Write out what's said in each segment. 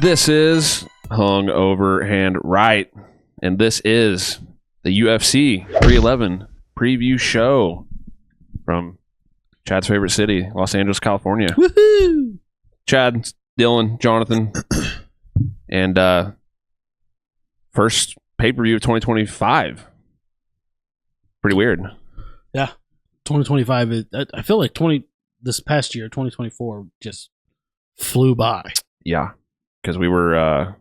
This is Hung Over Hand Right, and this is the UFC 311 preview show from Chad's favorite city, Los Angeles, California. Woohoo! Chad, Dylan, Jonathan, and first pay-per-view of 2025. Pretty weird. Yeah, 2025. I feel like this past year, 2024, just flew by. Yeah, because we were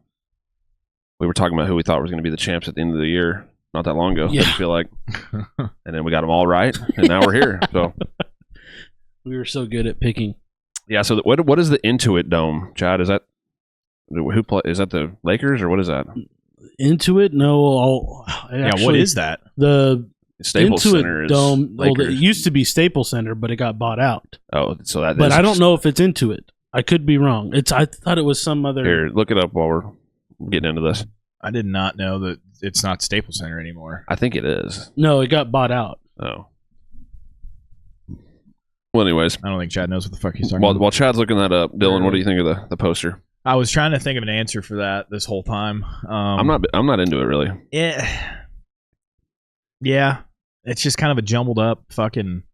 talking about who we thought was going to be the champs at the end of the year not that long ago. Yeah. I feel like, and then we got them all right, and now we're here. So we were so good at picking. yeah. So what is the Intuit Dome, Chad? Is that is that the Lakers or what is that? Intuit? No. Actually, what is that? The Staples Intuit Center is Dome. Well, Lakers. it used to be Staples Center, but it got bought out. Oh, so that. But is I don't know if it's Intuit. I could be wrong. I thought it was some other. Here, look it up while we're getting into this. I did not know that it's not Staples Center anymore. I think it is. No, it got bought out. Oh. Well, anyways, I don't think Chad knows what the fuck he's talking about. while Chad's looking that up, Dylan, what do you think of the poster? I was trying to think of an answer for that this whole time. I'm not into it really. Yeah, it's just kind of a jumbled up fucking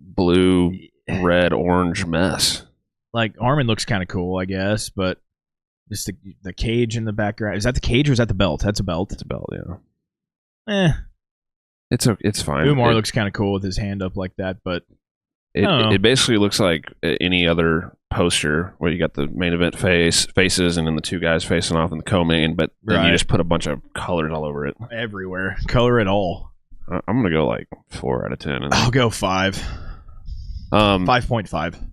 Blue, red, orange mess. like Arman looks kind of cool, I guess, but just the cage in the background. Is that the cage or is that the belt? That's a belt. It's a belt, yeah. It's fine. Umar looks kind of cool with his hand up like that, but It basically looks like any other poster where you got the main event faces and then the two guys facing off in the co-main, but then you just put a bunch of colors all over it. everywhere. Color it all. I'm gonna go like 4 out of 10. I'll go 5. 5.5.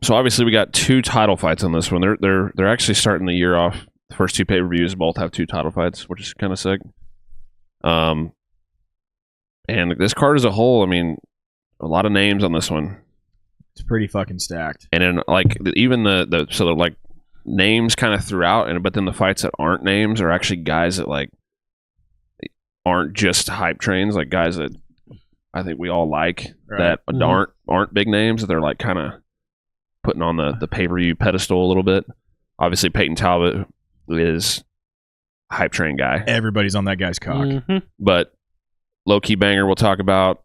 So obviously we got 2 title fights on this one. They're actually starting the year off. The first 2 pay-per-views both have 2 title fights, which is kind of sick. And this card as a whole, I mean, a lot of names on this one. It's pretty fucking stacked. And then like even the like names kind of throughout, but then the fights that aren't names are actually guys that like aren't just hype trains, like guys that I think we all like that aren't big names, that they're like kind of putting on the pay-per-view pedestal a little bit. Obviously Peyton Talbot is a hype train guy. Everybody's on that guy's cock. Mm-hmm. But low-key banger we'll talk about.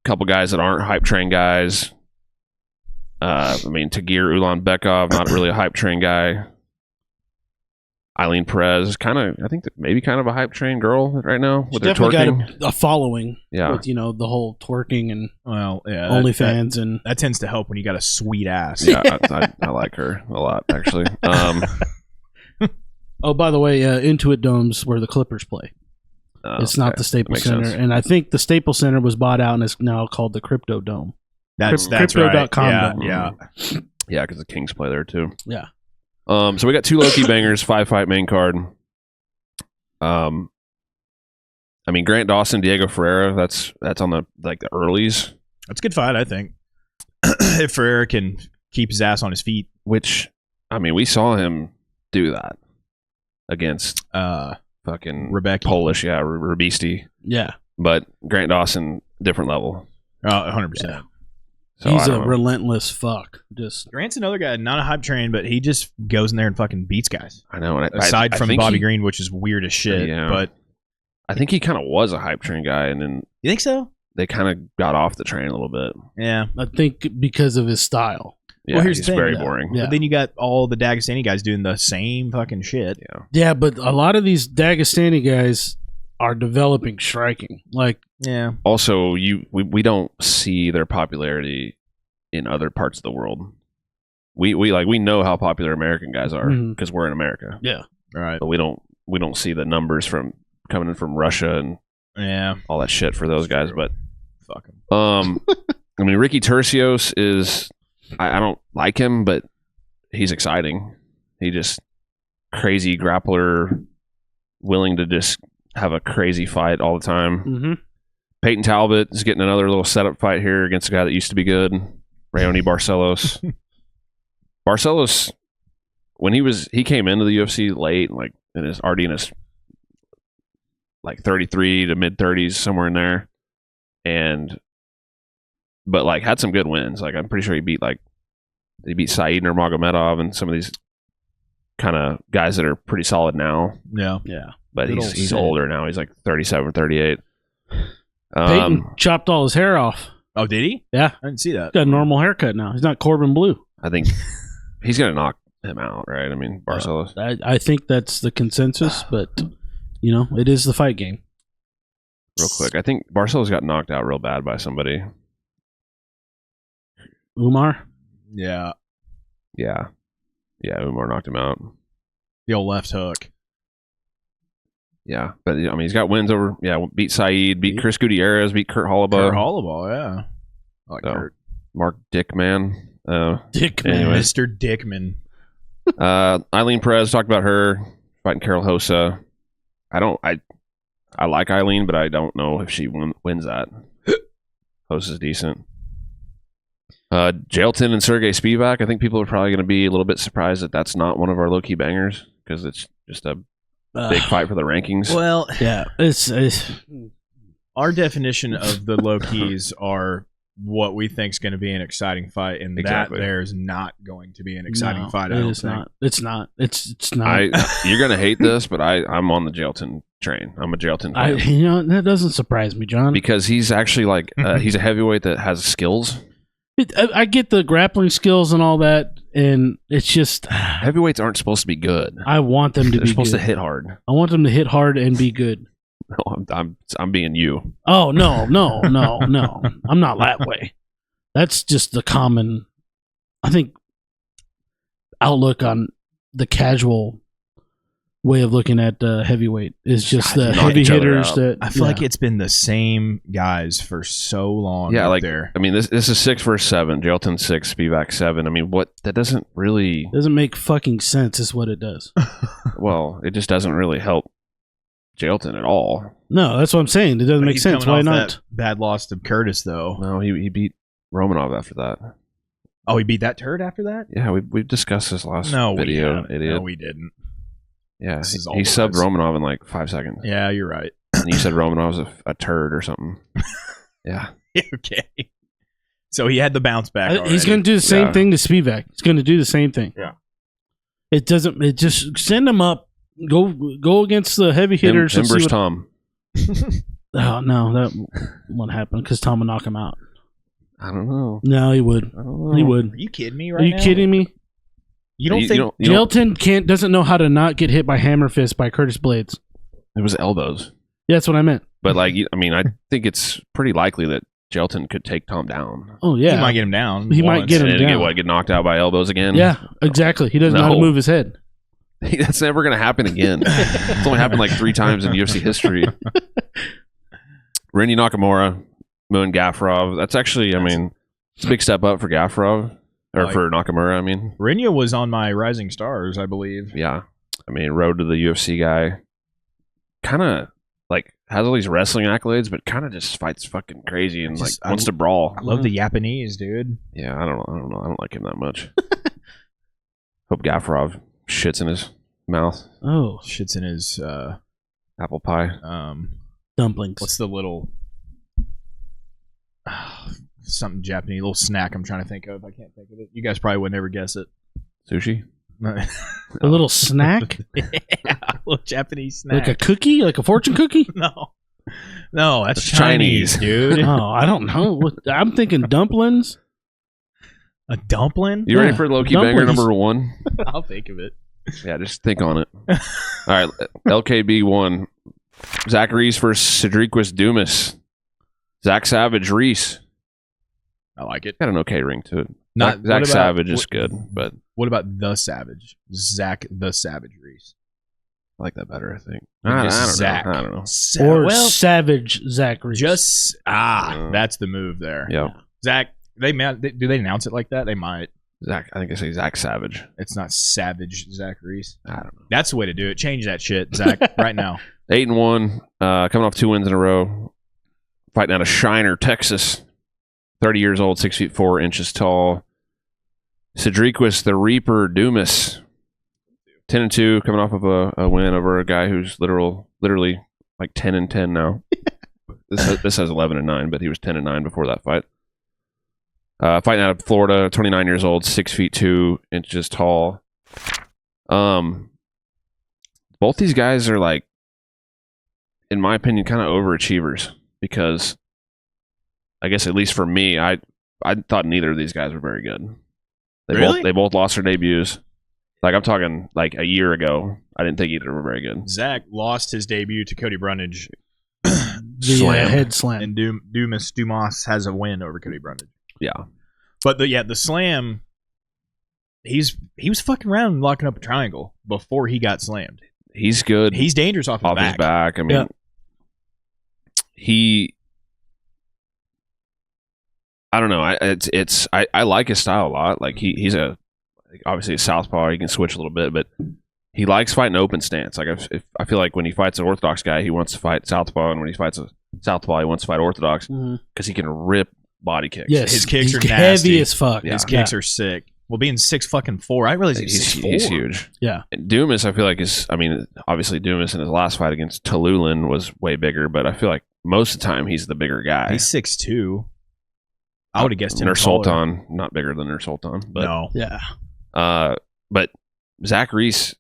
A couple guys that aren't hype train guys. I mean, Tagir Ulanbekov, not really a hype train guy. Eileen Perez, I think maybe kind of a hype train girl right now with her twerking. Got a following. Yeah, with, the whole twerking and OnlyFans, and that tends to help when you got a sweet ass. Yeah, I like her a lot actually. Oh, by the way, Intuit Dome's where the Clippers play. It's not the Staples Center, sense. and I think the Staples Center was bought out and is now called the Crypto Dome. That's Crypto.com right. Dome. Yeah, because the Kings play there too. Yeah. So we got 2 low-key bangers, 5-fight main card. I mean, Grant Dawson, Diego Ferreira, that's on the earlies. That's a good fight, I think. If Ferreira can keep his ass on his feet. Which, I mean, we saw him do that against fucking Rebecca. Polish, Rabisti. Yeah. But Grant Dawson, different level. 100%. Yeah. So He's I a don't know. relentless fuck. Just Grant's another guy, not a hype train, but he just goes in there and fucking beats guys. I know. And Aside I from think Bobby Green, which is weird as shit. Yeah. But I think he kind of was a hype train guy, and then you think so? they kind of got off the train a little bit. Yeah. I think because of his style. Yeah, Well, here's he's the thing, very though. boring. Yeah. But then you got all the Dagestani guys doing the same fucking shit. Yeah. Yeah, but a lot of these Dagestani guys are developing striking. Like, Yeah. Also, we don't see their popularity in other parts of the world. We know how popular American guys are because we're in America. yeah. Right. But we don't see the numbers from coming in from Russia and Yeah. all that shit for those guys. But Fuck him. I mean, Ricky Tercios is I don't like him, but he's exciting. He just crazy grappler, willing to just have a crazy fight all the time. Mm-hmm. Peyton Talbot is getting another little setup fight here against a guy that used to be good, Raoni Barcelos. Barcelos, when he came into the UFC late, like in his 33 to mid 30s, somewhere in there, but like had some good wins. Like I'm pretty sure he beat Saeed Nurmagomedov and some of these kind of guys that are pretty solid now. Yeah. But Good old he's Seth. older now. He's like 37, 38. Peyton chopped all his hair off. Oh, did he? Yeah. I didn't see that. He's got a normal haircut now. He's not Corbin Blue. I think he's going to knock him out, right? I mean, Barcelos. I think that's the consensus, but, it is the fight game. Real quick. I think Barcelos got knocked out real bad by somebody. Umar? Yeah. Yeah. Yeah, Umar knocked him out. The old left hook. Yeah. But, I mean, he's got wins over, beat Saeed, beat Chris Gutierrez, beat Kurt Hollabaugh. Kurt Hollabaugh, yeah. I like So, Kurt. Mark Dickman. Dickman. Anyways. Mr. Dickman. Eileen Perez, talked about her fighting Carol Hossa. I like Eileen, but I don't know if she wins that. Hossa's decent. Jailton and Sergey Spivak. I think people are probably going to be a little bit surprised that that's not one of our low-key bangers because it's just a big fight for the rankings. Well, Yeah, it's our definition of the low keys are what we think is going to be an exciting fight, and Exactly. that there's not going to be an exciting no, fight. It I don't is think. not. It's not. It's not. You're going to hate this, but I'm on the Jailton train. I'm a Jailton fan. That doesn't surprise me, John. Because he's actually like he's a heavyweight that has skills. I get the grappling skills and all that, and it's just Heavyweights aren't supposed to be good. I want them to They're be supposed good. to hit hard. I want them to hit hard and be good. No, I'm being you. Oh no. I'm not that way. That's just the common, I think, outlook on the casual way of looking at heavyweight is just the knock heavy each other hitters out. that I feel like it's been the same guys for so long. Yeah, up like there. I mean, this is 6 versus 7. Jailton 6, Spivak 7. I mean, that doesn't really. doesn't make fucking sense. Is what it does. Well, it just doesn't really help Jailton at all. No, that's what I'm saying. It doesn't But make he's sense. coming Why off not? that bad loss to Curtis, though. No, he beat Romanov after that. Oh, he beat that turd after that? Yeah, we've discussed this last No, video, we haven't. idiot. No, we didn't. Yeah, This is all he subbed lies. Romanov in like 5 seconds. Yeah, you're right. And you said Romanov's a turd or something. Yeah. Okay. So he had the bounce back. He's going to do the same Yeah. thing to Spivak. He's going to do the same thing. Yeah. It doesn't. It just send him up. Go against the heavy hitters. and see Embers what- Tom. Oh no, that won't happen because Tom would knock him out. I don't know. No, he would. I don't know. He would. Are you kidding me Are right you now? kidding me? You don't think you don't- Jailton doesn't know how to not get hit by hammer fist by Curtis Blades. it was elbows. Yeah, that's what I meant. But like, I mean, I think it's pretty likely that Jailton could take Tom down. Oh he yeah, might get him down? He might once. get him And then down. get knocked out by elbows again? yeah, exactly. He doesn't know how to No. move his head. That's never going to happen again. It's only happened like 3 times in UFC history. Randy Nakamura, Moon Gafurov. That's actually, I mean, it's a big step up for Gafurov. Or for Nakamura, I mean. Reinier was on my Rising Stars, I believe. Yeah. I mean, road to the UFC guy. Kind of, like, has all these wrestling accolades, but kind of just fights fucking crazy and, Just- like, wants to brawl. I love the Japanese, dude. Yeah, I don't know. I don't like him that much. Hope Gafurov shits in his mouth. Oh, Shit's in his Apple pie. dumplings. what's the little something Japanese little snack I'm trying to think of. I can't think of it. You guys probably would never guess it. Sushi? a little snack, Yeah, a little Japanese snack. like a cookie, like a fortune cookie? No, that's That's Chinese, Chinese. dude. Oh, I don't know. I'm thinking dumplings. A dumpling? You ready Yeah, for low-key banger dumplings. number 1? I'll think of it. Yeah, just think on it. All right, LKB 1. Zach Reese versus Sedriques Dumas. Zach Savage, Reese. I like it. Got an okay ring to it. Not Zach what about- Savage is what- good, but What about the Savage? Zach the Savage Reese. I like that better, I think. Just I don't Zach. know. I don't know. Or well, Savage Zachary. just that's the move there. Yeah. Zach, do they announce it like that? They might. Zach, I think I say Zach Savage. It's not Savage Zach Reese. I don't know. That's the way to do it. Change that shit, Zach, right now. 8-1, coming off 2 wins in a row. Fighting out of Shiner, Texas. 30 years old, 6 feet 4 inches tall. Sedriques the Reaper Dumas. 10-2, coming off of a win over a guy who's literally like 10-10 now. This has 11-9, but he was 10-9 before that fight. Fighting out of Florida, 29 years old, 6 feet 2 inches tall. Both these guys are like, in my opinion, kind of overachievers because I guess at least for me, I thought neither of these guys were very good. They both lost their debuts. Like I'm talking like a year ago, I didn't think either were very good. Zach lost his debut to Cody Brundage. The head slam. And Dumas has a win over Cody Brundage. Yeah. But the slam, he was fucking around locking up a triangle before he got slammed. He's good. He's dangerous off his back. I mean, I don't know. I like his style a lot. Like he's obviously a southpaw. He can switch a little bit, but he likes fighting open stance. Like I feel like when he fights an orthodox guy, he wants to fight southpaw, and when he fights a southpaw, he wants to fight orthodox because he can rip body kicks. Yes, his kicks are heavy nasty as fuck. His kicks are sick. Well, being 6'4", I realize he's huge. Yeah. And Dumas, I feel like obviously Dumas in his last fight against Talulin was way bigger, but I feel like most of the time he's the bigger guy. He's 6'2". I would have guessed him. Nursultan, not bigger than Nursultan, but no. Yeah. But Zach Reese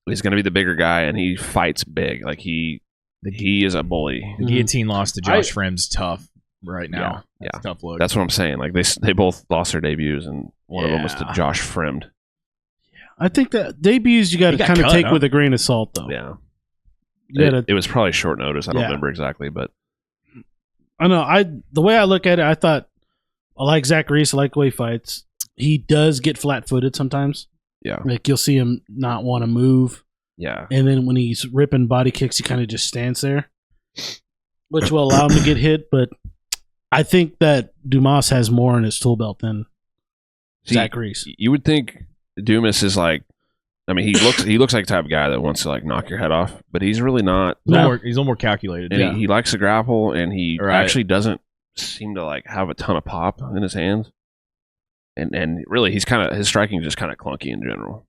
is going to be the bigger guy, and he fights big. Like he is a bully. The guillotine loss to Josh Fremd's tough right now. Yeah. That's a tough look. That's what I'm saying. Like they both lost their debuts, and one of them was to Josh Fremd. I think that debuts you got to kind of take with a grain of salt, though. Yeah. It was probably short notice. I don't remember exactly, but I know. The way I look at it, I thought I like Zach Reese. I like the way he fights. He does get flat-footed sometimes. Yeah. Like you'll see him not want to move. Yeah. And then when he's ripping body kicks, he kind of just stands there, which will allow him to get hit. But I think that Dumas has more in his tool belt than Zach Reese. You would think Dumas is like, I mean, he looks like the type of guy that wants to like knock your head off, but he's really not. He's a little more calculated. And he likes to grapple, and he actually doesn't seem to like have a ton of pop in his hands. And really, his striking is just kind of clunky in general.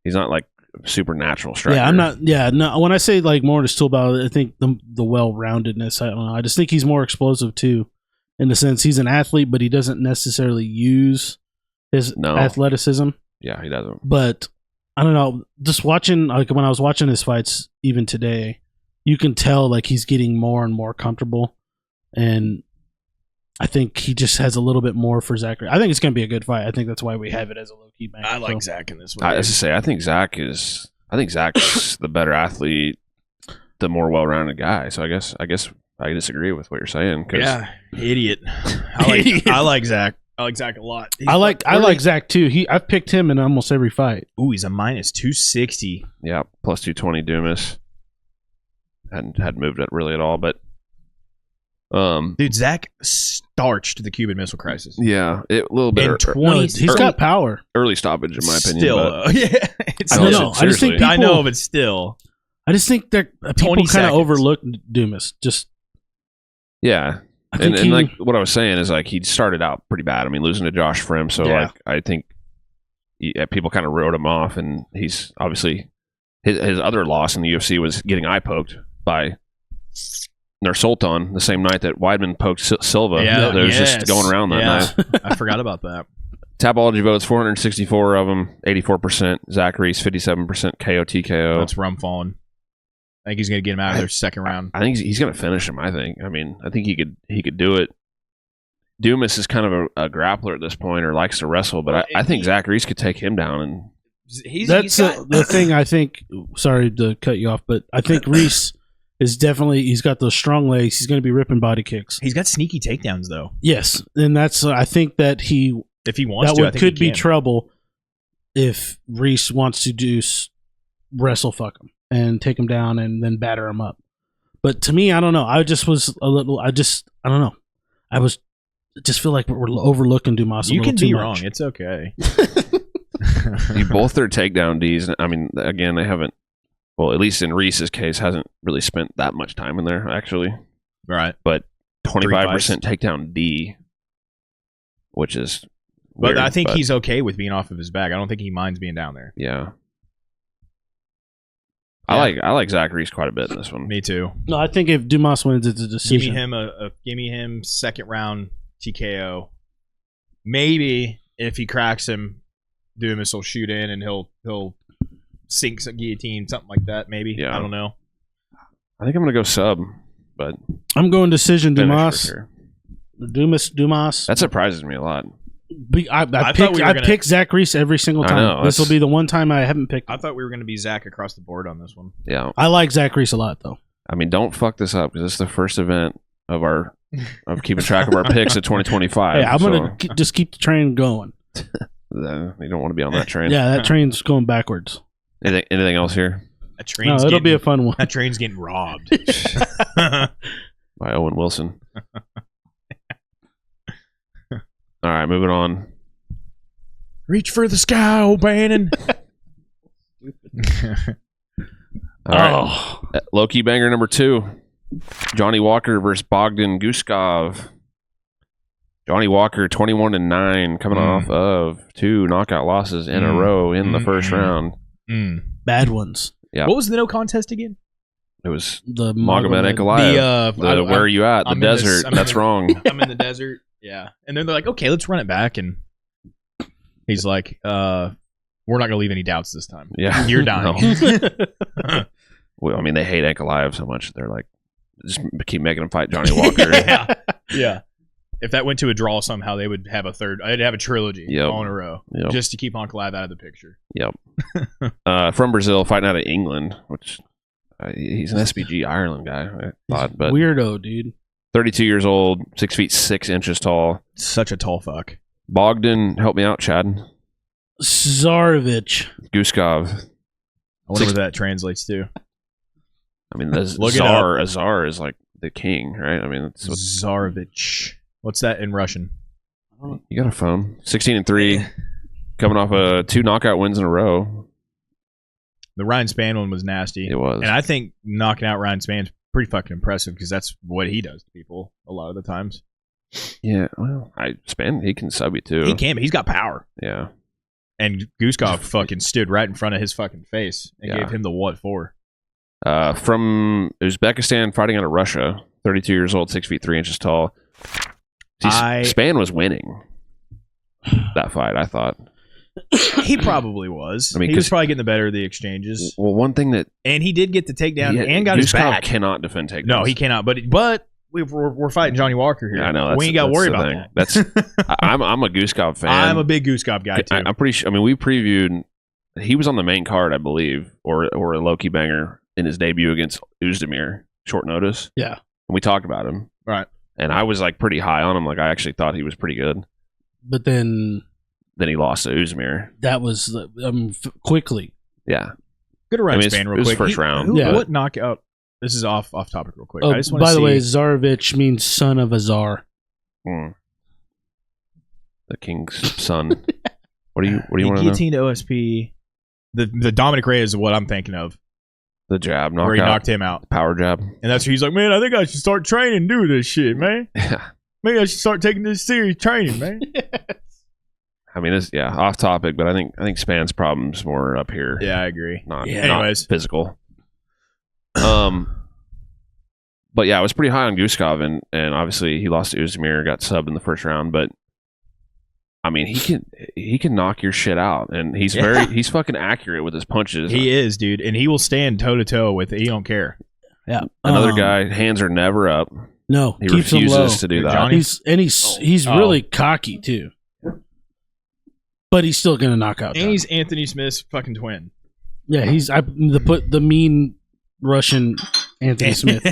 He's not like super natural striker. Yeah, I'm not. Yeah, no. When I say like more in his tool belt, I think the well-roundedness. I don't know. I just think he's more explosive too, in the sense he's an athlete, but he doesn't necessarily use his athleticism. Yeah, he doesn't. But I don't know. Just watching, like when I was watching his fights, even today, you can tell like he's getting more and more comfortable, and I think he just has a little bit more for Zach. I think it's going to be a good fight. I think that's why we have it as a low-key match. I like Zach in this one. I say, I think Zach is the better athlete, the more well-rounded guy. So I guess I disagree with what you're saying. Yeah, idiot. I like Zach. I like Zach a lot. I like Zach too. I've picked him in almost every fight. Ooh, he's a minus 260. Yeah, plus 220 Dumas. Hadn't moved it really at all, but dude, Zach starched the Cuban Missile Crisis. Yeah, a little bit. He's got power. Early stoppage, in my opinion. Still, yeah. I don't know. I just think people, I know, but still, I just think that people kind of overlook Dumas. Just and like what I was saying is like he started out pretty bad. I mean, losing to Josh Fremd, so like I think people kind of wrote him off, and he's obviously his other loss in the UFC was getting eye poked by Nursultan the same night that Weidman poked Silva. Yeah, there was just going around that night. I forgot about that. Tapology votes, 464 of them, 84%. Zach Reese, 57% KO TKO. That's rum falling. I think he's going to get him out of there second round. I think he's going to finish him. I mean, I think he could do it. Dumas is kind of a grappler at this point, or likes to wrestle, but I think Zach Reese could take him down. And the thing. I think. Sorry to cut you off, but I think Reese is definitely. He's got those strong legs. He's going to be ripping body kicks. He's got sneaky takedowns, though. Yes, and that's. I think that if he wants that could be trouble if Reese wants to wrestle fuck him and take him down and then batter him up. But to me, I don't know. I just was a little. I don't know. I just feel like we're overlooking Dumas a little too much. You can be wrong. It's okay. Both their takedown Ds. I mean, again, they haven't. Well, at least in Reese's case, hasn't really spent that much time in there actually. Right. But 25% takedown D, which is. Weird, but I think he's okay with being off of his back. I don't think he minds being down there. Yeah. I like Zach Reese quite a bit in this one. Me too. No, I think if Dumas wins, it's a decision. Give me him second round TKO. Maybe if he cracks him, Dumas will shoot in and he'll sinks a guillotine, something like that. Maybe. Yeah. I don't know. I think I'm gonna go sub, but I'm going decision. finish Dumas. for sure. Dumas. That surprises me a lot. I pick Zach Reese every single time. I know, This will be the one time I haven't picked. I thought we were going to be Zach across the board on this one. Yeah. I like Zach Reese a lot, though. I mean, don't fuck this up because this is the first event of keeping track of our picks at 2025. Hey, I'm gonna just keep the train going. You don't want to be on that train. Yeah, that train's going backwards. Anything else here? It'll be a fun one. That train's getting robbed. By Owen Wilson. All right, moving on. Reach for the sky, O'Bannon. All right. Low-key banger number 2. Johnny Walker versus Bogdan Guskov. Johnny Walker 21-9, coming off of 2 knockout losses in a row in the first round. Bad ones. Yeah. What was the no contest again? It was The Magomed Ankalaev. Where are you at? The desert. That's wrong. I'm in the desert. Yeah. And then they're like, okay, let's run it back. And he's like, we're not going to leave any doubts this time. Yeah. You're dying. Well, I mean, they hate Ankalaev so much. They're like, just keep making him fight Johnny Walker. Yeah. If that went to a draw somehow, they would have I'd have a trilogy all in a row just to keep Ankalaev out of the picture. Yep. From Brazil, fighting out of England, which he's an SBG Ireland guy, I thought. But weirdo, dude. 32 years old, 6 feet 6 inches tall. Such a tall fuck. Bogdan, help me out, Chad. Tsarevich. Guskov. I wonder what that translates to. I mean, the Tsar is like the king, right? I mean, it's Tsarevich. What's that in Russian? You got a phone. 16-3, coming off 2 knockout wins in a row. The Ryan Spann one was nasty. It was. And I think knocking out Ryan Spann's pretty fucking impressive because that's what he does to people a lot of the times. Yeah, well, Spann, he can sub you too. He can, but he's got power. Yeah. And Guskov fucking stood right in front of his fucking face and gave him the what for. From Uzbekistan, fighting out of Russia, 32 years old, 6 feet 3 inches tall. Spann was winning that fight, I thought. He probably was. I mean, he was probably getting the better of the exchanges. Well, one thing that... And he did get the takedown and got his back. Cannot defend takedowns. No, he cannot. But we're fighting Johnny Walker here. Yeah, I know. We ain't got to worry about that. That's I'm a Guskov fan. I'm a big Guskov guy, too. I'm pretty sure... I mean, we previewed... He was on the main card, I believe, or a low-key banger in his debut against Uzdemir, short notice. Yeah. And we talked about him. Right. And I was like pretty high on him. Like I actually thought he was pretty good. But then he lost to Uzdemir. That was quickly. Yeah. Good to run Spann real quick. First round. What knockout? This is off topic real quick. Oh, I just want to by the way, Tsarevich means son of a czar. The king's son. What do you want to know? Guillotine to OSP. The Dominic Reyes is what I'm thinking of. The jab knockout. Where he knocked him out. Power jab. And that's where he's like, man, I think I should start training and do this shit, man. Yeah. Maybe I should start taking this serious training, man. I mean, off topic, but I think Spann's problem's more up here. Yeah, I agree. Not physical. But yeah, I was pretty high on Guskov, and obviously he lost to Uzdemir, got subbed in the first round, but I mean, he can knock your shit out, and he's fucking accurate with his punches. He is, dude, and he will stand toe to toe with it. He don't care. Yeah. Another guy, hands are never up. No, he refuses to do that. Johnny? He's really cocky too, but he's still gonna knock out. And Johnny. He's Anthony Smith's fucking twin. Yeah, he's the mean Russian Anthony Smith.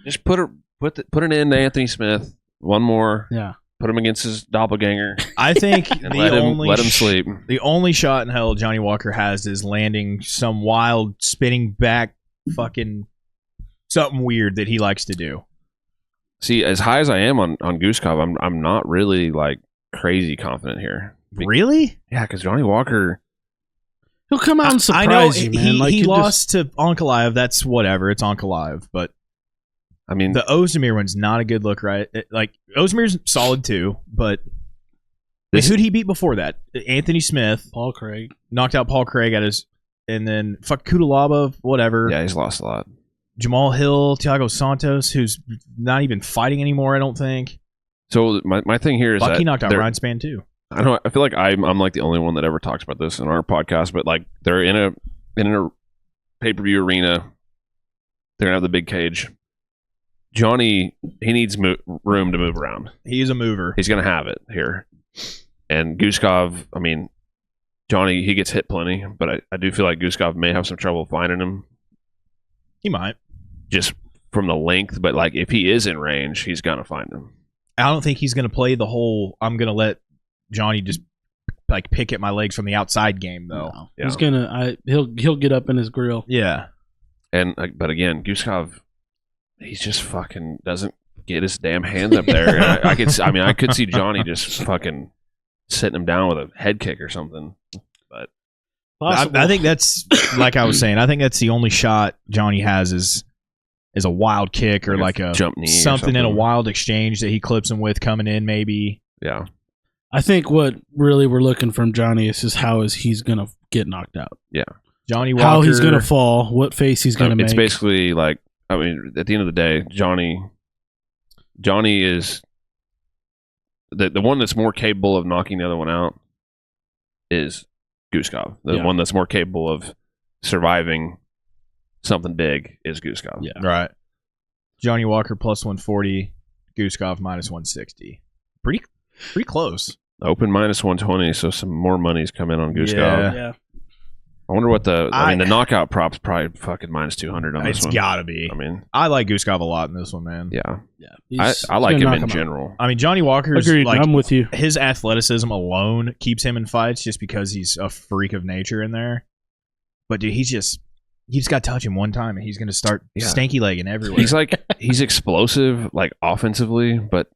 Just put an end to Anthony Smith. One more. Yeah. Put him against his doppelganger. I think let him sleep. The only shot in hell Johnny Walker has is landing some wild spinning back fucking something weird that he likes to do. See, as high as I am on Guskov, I'm not really like crazy confident here. Really? Yeah, because Johnny Walker, he'll come out and surprise you, man. He lost to Ankalaev. That's whatever. It's Ankalaev, but. I mean, the Ozdemir one's not a good look, right? Ozdemir's solid too, but who'd he beat before that? Anthony Smith, Paul Craig knocked out Paul Craig and then Kudalaba, whatever. Yeah, he's lost a lot. Jamal Hill, Thiago Santos, who's not even fighting anymore, I don't think. So my thing here is Bucky knocked out Ryan Spann too. I don't. I feel like I'm like the only one that ever talks about this in our podcast. But like they're in a pay-per-view arena. They're gonna have the big cage. Johnny, he needs room to move around. He's a mover. He's gonna have it here. And Guskov, I mean, Johnny, he gets hit plenty, but I do feel like Guskov may have some trouble finding him. He might. Just from the length, but like if he is in range, he's gonna find him. I don't think he's gonna play the whole I'm gonna let Johnny just like pick at my legs from the outside game though. No. Yeah. He's gonna. He'll get up in his grill. Yeah. And but again, Guskov, he's just fucking doesn't get his damn hands up there. And I could see Johnny just fucking sitting him down with a head kick or something. But I think that's like I was saying. I think that's the only shot Johnny has is a wild kick or like a jump knee, something in a wild exchange that he clips him with coming in. Maybe. Yeah. I think what really we're looking from Johnny is how he's gonna get knocked out. Yeah. Johnny Walker. How he's gonna fall. What face he's gonna make. It's basically like, I mean, at the end of the day, Johnny is the one that's more capable of knocking the other one out is Guskov. The one that's more capable of surviving something big is Guskov. Yeah. Right. Johnny Walker plus 140, Guskov minus 160. Pretty close. Open minus 120, so some more money's come in on Guskov. Yeah. I wonder what the knockout prop's probably fucking minus 200 on this one. It's gotta be. I mean, I like Guskov a lot in this one, man. yeah. Yeah. I like him in general. I mean, Johnny Walker's Agreed. like, I'm with you. his athleticism alone keeps him in fights just because he's a freak of nature in there. But dude, you just got to touch him one time and he's going to start stanky legging everywhere. He's explosive, like offensively, but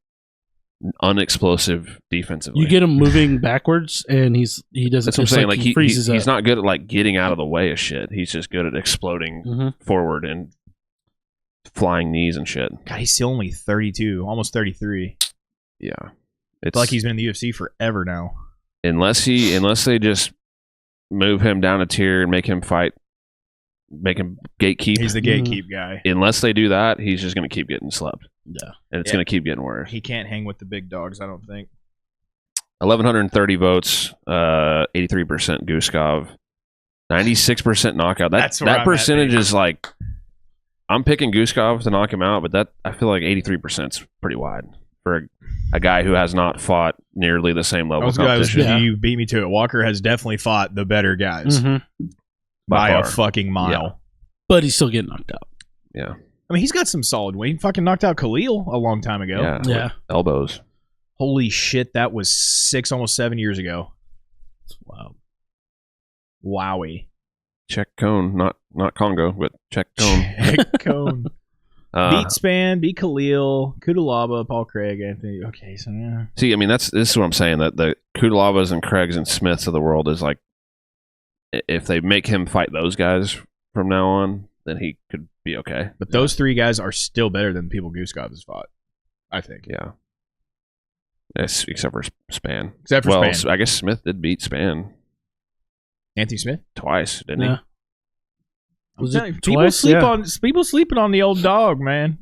unexplosive defensively. You get him moving backwards, and he doesn't. That's what I'm saying. Like he freezes he's up. not good at like getting out of the way of shit. He's just good at exploding forward and flying knees and shit. God, he's still only 32, almost 33. Yeah, It's like he's been in the UFC forever now. Unless they just move him down a tier and make him gatekeep. He's the gatekeep guy. Unless they do that, he's just going to keep getting slept. Yeah, and it's going to keep getting worse. He can't hang with the big dogs, I don't think. 1,130 votes, 83% Guskov, 96% knockout. That percentage is like, I'm picking Guskov to knock him out, but that I feel like 83% is pretty wide for a guy who has not fought nearly the same level of competition. You beat me to it. Walker has definitely fought the better guys by a fucking mile. Yeah. But he's still getting knocked out. Yeah. I mean, he's got some solid weight. He fucking knocked out Khalil a long time ago. Yeah. Elbows. Holy shit, that was 6, almost 7 years ago. Wow. Wowie. Czech Cone, not Congo, but Czech Cone. Czech Cone. Beat Span, beat Khalil, Kudalaba, Paul Craig, Anthony. Okay, so yeah. See, I mean, this is what I'm saying, that the Kudalavas and Craigs and Smiths of the world is like, if they make him fight those guys from now on, then he could be okay. But those three guys are still better than people Guskov has fought, I think. Yeah. Yes, except for Span. Span. I guess Smith did beat Span. Anthony Smith? Twice, didn't he? Was it people twice? People sleeping on the old dog, man.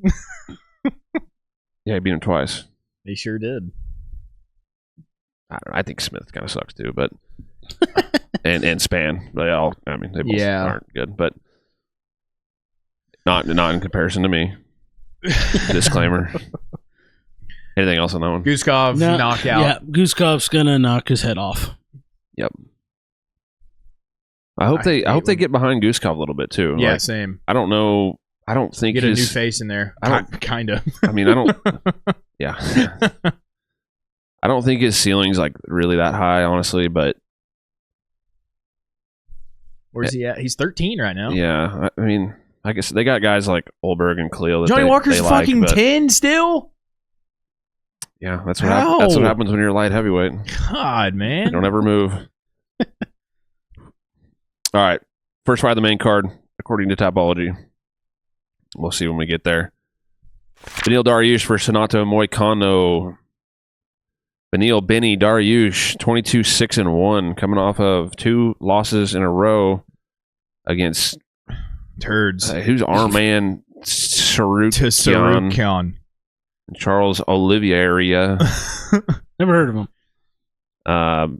Yeah, he beat him twice. He sure did. I don't know. I think Smith kind of sucks too, but and Span. They both aren't good, but not in comparison to me. Disclaimer. Anything else on that one? Guskov knockout. Yeah, Guskov's gonna knock his head off. Yep. I hope they get behind Guskov a little bit too. Yeah, like, same. I don't know. I don't think get a new face in there. Kind of. I mean, I don't. Yeah. I don't think his ceiling's like really that high, honestly. But where's he at? He's 13 right now. Yeah, I mean, I guess they got guys like Olberg and Khalil. Johnny Walker's fucking 10 still. Yeah, that's what happens when you're a light heavyweight. God, man, you don't ever move. All right, first fight of the main card, according to Tapology. We'll see when we get there. Beneil Dariush versus Renato Moicano. Benny Dariush, 22-6-1, coming off of 2 losses in a row against turds. Who's Arman Tsarukyan and Charles Oliveira. Never heard of him. Brutal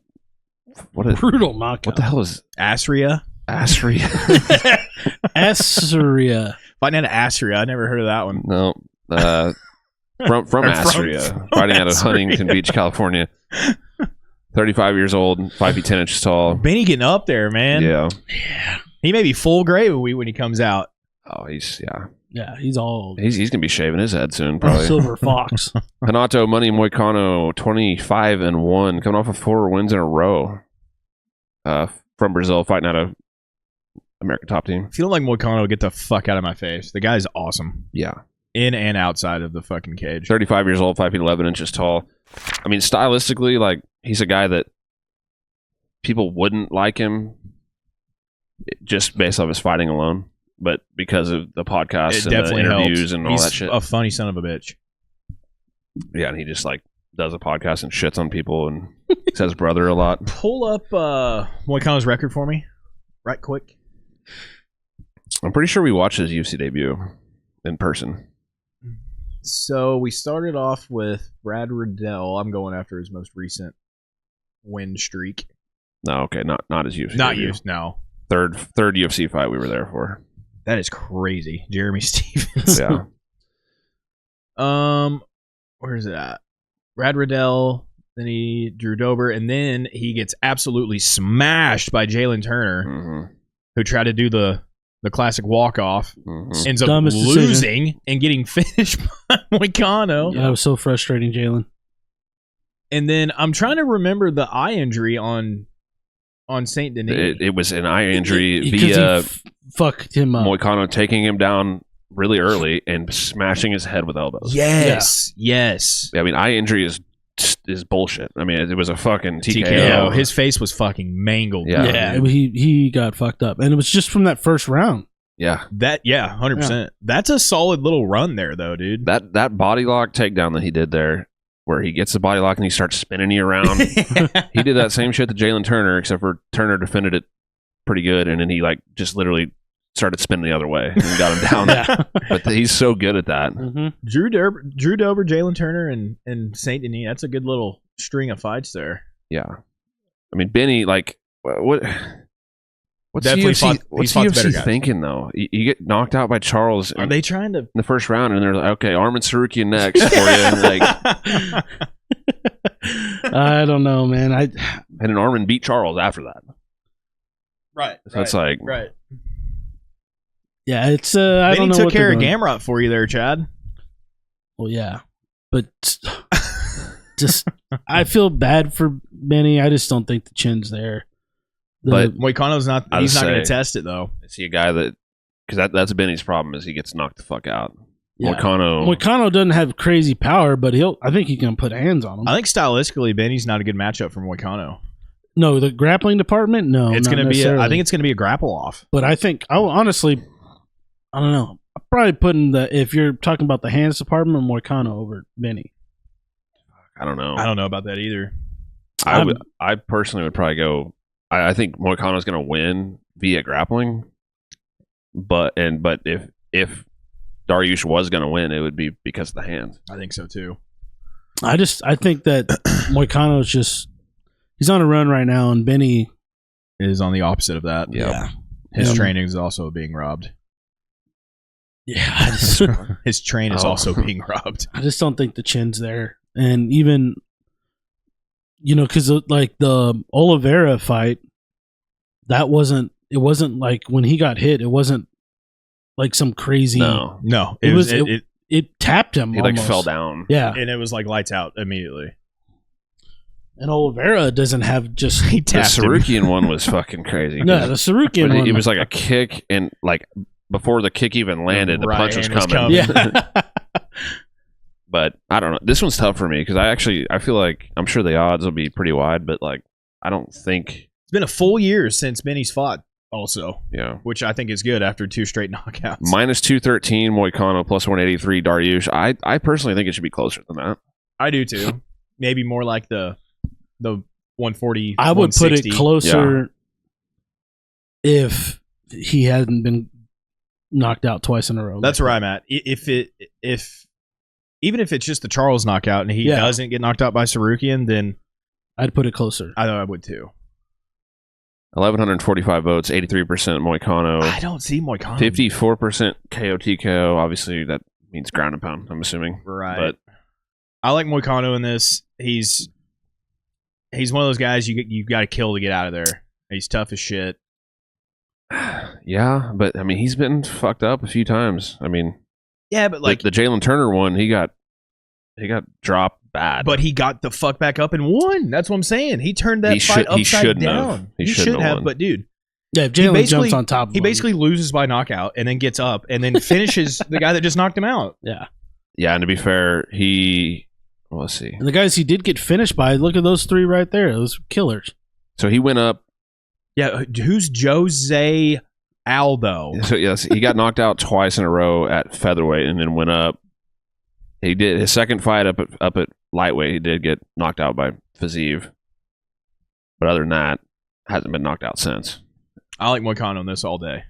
knockout. What the hell is Asria? Asria? Asria. Fighting out of Asria. I never heard of that one. No. From Asria. Fighting out of Huntington Beach, California. 35 years old, 5 feet 10 inches tall. Benny getting up there, man. Yeah. He may be full gray when he comes out. Oh, he's old. He's gonna be shaving his head soon, probably. Silver Fox. Renato Money Moicano 25-1, coming off of 4 wins in a row. From Brazil, fighting out of American Top Team. Feeling like Moicano will get the fuck out of my face. The guy's awesome. Yeah. In and outside of the fucking cage. 35 years old, 5 feet 11 inches tall. I mean, stylistically, like, he's a guy that people wouldn't like him just based off his fighting alone. But because of the podcast and the interviews and all that shit. He's a funny son of a bitch. Yeah, and he just, like, does a podcast and shits on people and says brother a lot. Pull up Moicano's record for me. Right quick. I'm pretty sure we watched his UFC debut in person. So we started off with Brad Riddell. I'm going after his most recent win streak. No, okay, not his UFC Not debut. used, no. Third UFC fight we were there for. That is crazy. Jeremy Stevens. Yeah. Where is it at? Brad Riddell, then he Drew Dober, and then he gets absolutely smashed by Jalen Turner, who tried to do the classic walk-off, ends up Dumbest losing decision. and getting finished by Moicano. Yeah, it was so frustrating, Jalen. And then I'm trying to remember the eye injury on Saint Denis. It was an eye injury Because via he fucked him up. Moicano taking him down really early and smashing his head with elbows. Yes. I mean, eye injury is bullshit. I mean, it was a fucking TKO. TKO. His face was fucking mangled. Yeah. He got fucked up, and it was just from that first round. Yeah. 100%. Yeah. That's a solid little run there, though, dude. That body lock takedown that he did there, where he gets the body lock and he starts spinning you around. He did that same shit to Jalen Turner, except for Turner defended it pretty good, and then he like just literally started spinning the other way and got him down. Yeah. But he's so good at that. Drew Dober, Jalen Turner, and Saint Denis. That's a good little string of fights there. Yeah. I mean, Benny, like, what's Definitely UFC, what's he's fought the better UFC guys. thinking, though? You get knocked out by Charles Are they trying to? in the first round, and they're like, okay, Arman Tsarukyan next for you. And like, I don't know, man. and then Arman beat Charles after that. Right. So it's like, right. Yeah, it's I don't know. Benny took what care of they're doing. Gamrot for you there, Chad. Well, yeah, but just I feel bad for Benny. I just don't think the chin's there. But Moicano's not. I He's would not going to say- test it though. is he a guy that, because that's Benny's problem, is he gets knocked the fuck out. Yeah. Moicano doesn't have crazy power, but I think he can put hands on him. I think stylistically, Benny's not a good matchup for Moicano. No, the grappling department, no. It's not going to be. I necessarily. think it's going to be a grapple off. But I think honestly, I don't know. I'm probably putting if you're talking about the hands department, Moicano over Benny. I don't know. I don't know about that either. I personally would probably go. I think Moicano's going to win via grappling, but if Dariush was going to win, it would be because of the hands. I think so too. I think that Moicano's just he's on a run right now, and Benny Is on the opposite of that. Yeah. His Yeah. training is also being robbed. Yeah, His train is also being robbed. I just don't think the chin's there, and even because like the Oliveira fight, it wasn't like when he got hit, it wasn't like some crazy. No, It tapped him. he like almost. fell down. Yeah, and it was like lights out immediately. and Oliveira doesn't have just. He The tapped him. Tsarukyan one was fucking crazy. No, the Tsarukyan one. It was like a kick, and like before the kick even landed, the Right, punch was and it was coming. coming. Yeah. But I don't know. This one's tough for me because I feel like I'm sure the odds will be pretty wide, but like I don't think. It's been a full year since Benny's fought, also, Yeah. which I think is good after 2 straight knockouts. Minus 213 Moicano, plus 183 Dariush. I personally think it should be closer than that. I do too. Maybe more like the 140. I would put it 160. closer if he hadn't been knocked out twice in a row. That's where I'm at. Even if it's just the Charles knockout and he Yeah. doesn't get knocked out by Tsarukyan, then I'd put it closer. I thought I would too. 1,145 votes, 83% Moicano. I don't see Moicano. 54% KO TKO. Obviously, that means ground and pound, I'm assuming. Right. But I like Moicano in this. He's one of those guys you got to kill to get out of there. He's tough as shit. yeah, but I mean, he's been fucked up a few times. I mean, Yeah, but like, the Jalen Turner one, he got dropped bad. but he got the fuck back up and won. That's what I'm saying. He turned that fight upside down. He He shouldn't should have have, won. but dude, Yeah, if He Jalen basically- jumps on top of he him. basically loses by knockout and then gets up and then finishes the guy that just knocked him out. Yeah. yeah, and to be fair, let's see. And the guys he did get finished by, look at those 3 right there. Those killers. So he went up. Yeah, who's Jose Aldo? So yes, he got knocked out twice in a row at featherweight, and then went up. He did his second fight up at lightweight. He did get knocked out by Fiziev, but other than that, hasn't been knocked out since. I like Moicano in this all day.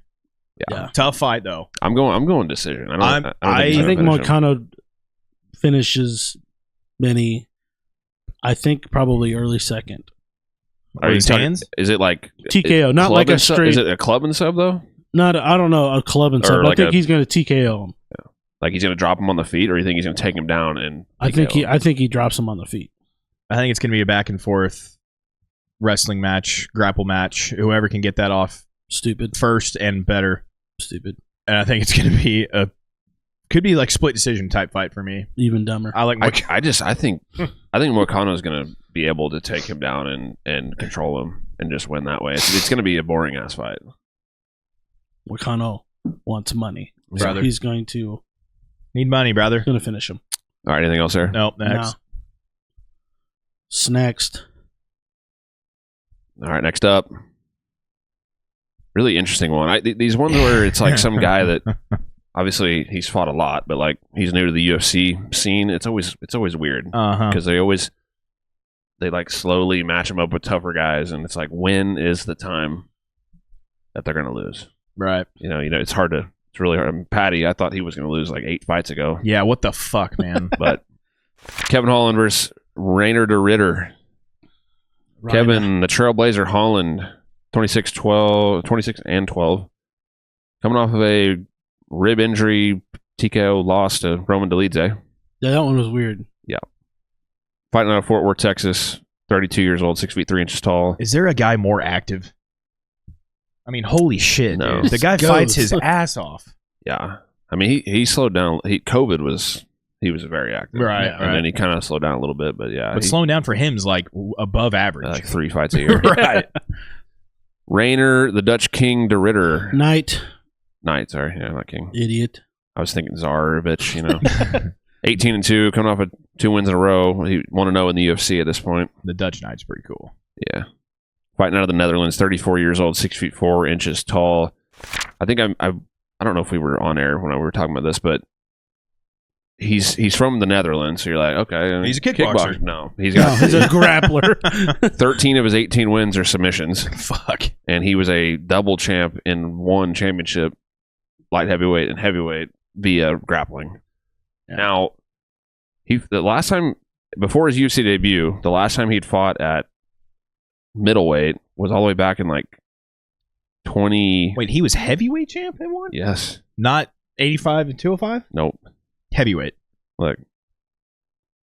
Yeah. Tough fight though. I'm going decision. I don't I he's I gonna think finish him. Moicano finishes Benny, I think probably early second. Are you His talking- hands? Is it like TKO, not club like a and sub? straight. Is it a club and sub though? Not, I don't know, a club and Or stuff. like I think he's going to TKO him. Like he's going to drop him on the feet, or you think he's going to take him down and? I think TKO him? I think he drops him on the feet. I think it's going to be a back and forth wrestling match, grapple match. Whoever can get that off Stupid. first and better. Stupid. And I think it's going to be could be like split decision type fight for me. Even dumber. I like I think Moicano is going to be able to take him down and control him and just win that way. It's going to be a boring ass fight. Moicano wants money. So Brother. he's going to Need money, brother. finish him. All right, anything else there? Nope, next. Next. All right, next up. Really interesting one. These ones where it's like some guy that obviously he's fought a lot, but like he's new to the UFC scene. It's always weird Uh-huh. because they like slowly match him up with tougher guys, and it's like, when is the time that they're gonna lose? Right. You know, it's hard to. It's really hard. I mean, Patty, I thought he was gonna lose like 8 fights ago, Yeah, what the fuck, man? but Kevin Holland versus Reinier de Ritter. Kevin, the Trailblazer Holland, 26 and 12. Coming off of a rib injury, TKO loss to Roman Dolidze. Yeah, that one was weird. Fighting out of Fort Worth, Texas. 32 years old, 6 feet 3 inches tall. Is there a guy more active? I mean, holy shit, No. dude. The guy Goes. fights his ass off. Yeah. I mean, he slowed down. COVID he was very active. Right, And then he kind of slowed down a little bit, but yeah. But slowing down for him is like above average. like 3 fights a year. Right. Reinier, the Dutch King de Ritter. Knight, Sorry. Yeah, not King. idiot. I was thinking Tsarovich, 18-2, coming off of 2 wins in a row. He 1-0 in the UFC at this point. The Dutch Knight's pretty cool. Yeah. Fighting out of the Netherlands, 34 years old, 6 feet 4 inches tall. I think I don't know if we were on air when we were talking about this, but he's from the Netherlands, so you're like, okay. He's a kickboxer. No. He's No, got he's a grappler. 13 of his 18 wins are submissions, Fuck. and he was a double champ in one championship, light heavyweight and heavyweight, via grappling. Yeah. Now, the last time, before his UFC debut, the last time he'd fought at middleweight was all the way back in like 20. Wait, he was heavyweight champ in one? Yes. Not 85 and 205? Nope. Heavyweight. Look.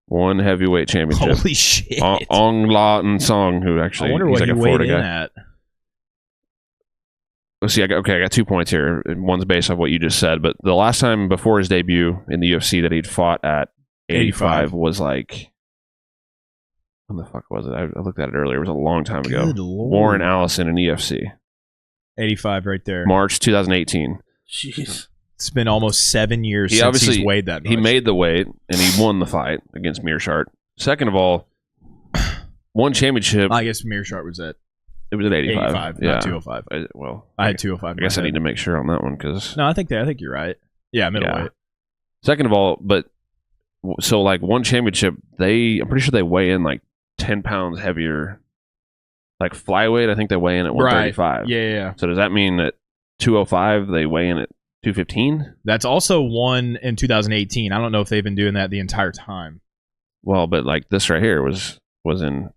One heavyweight championship. Holy shit. Ong La and Song, who actually I wonder he's what like he a weighed Florida in guy. at. Let's see. I got 2 points here. One's based off what you just said, but the last time before his debut in the UFC that he'd fought at 85 was like, when the fuck was it? I looked at it earlier. It was a long time ago. Good Lord. Warren Allison in EFC, 85 right there. March 2018. Jeez. It's been almost 7 years He since obviously- he's weighed that much. He made the weight and he won the fight against Mearshart. Second of all, one championship. I guess Mearshart was at It was at 85. 85, Yeah. not 205. I I had 205. I guess I need to make sure on that one because. No, I think you're right. Yeah, middleweight. Second of all, but so like one championship, I'm pretty sure they weigh in like 10 pounds heavier. Like flyweight, I think they weigh in at 135. Yeah. So does that mean that 205 they weigh in at 215? That's also one in 2018. I don't know if they've been doing that the entire time. Well, but like this right here was in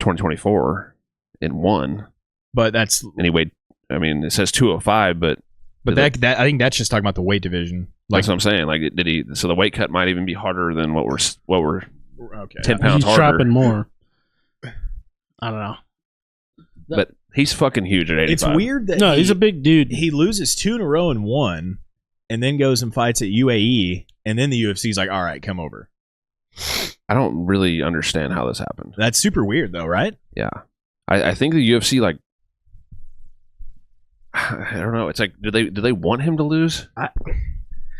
2024 and won. But that's And he weighed, I mean, it says 205, but that I think that's just talking about the weight division. that's what I'm saying. Like, did he? So the weight cut might even be harder than what we're okay. 10 pounds He's harder. dropping more. I don't know. But he's fucking huge at 85. It's weird that No, he's a big dude. he loses 2 in a row and 1, and then goes and fights at UAE, and then the UFC's like, all right, come over. I don't really understand how this happened. That's super weird, though, right? Yeah, I think the UFC, like, I don't know. It's like, do they want him to lose?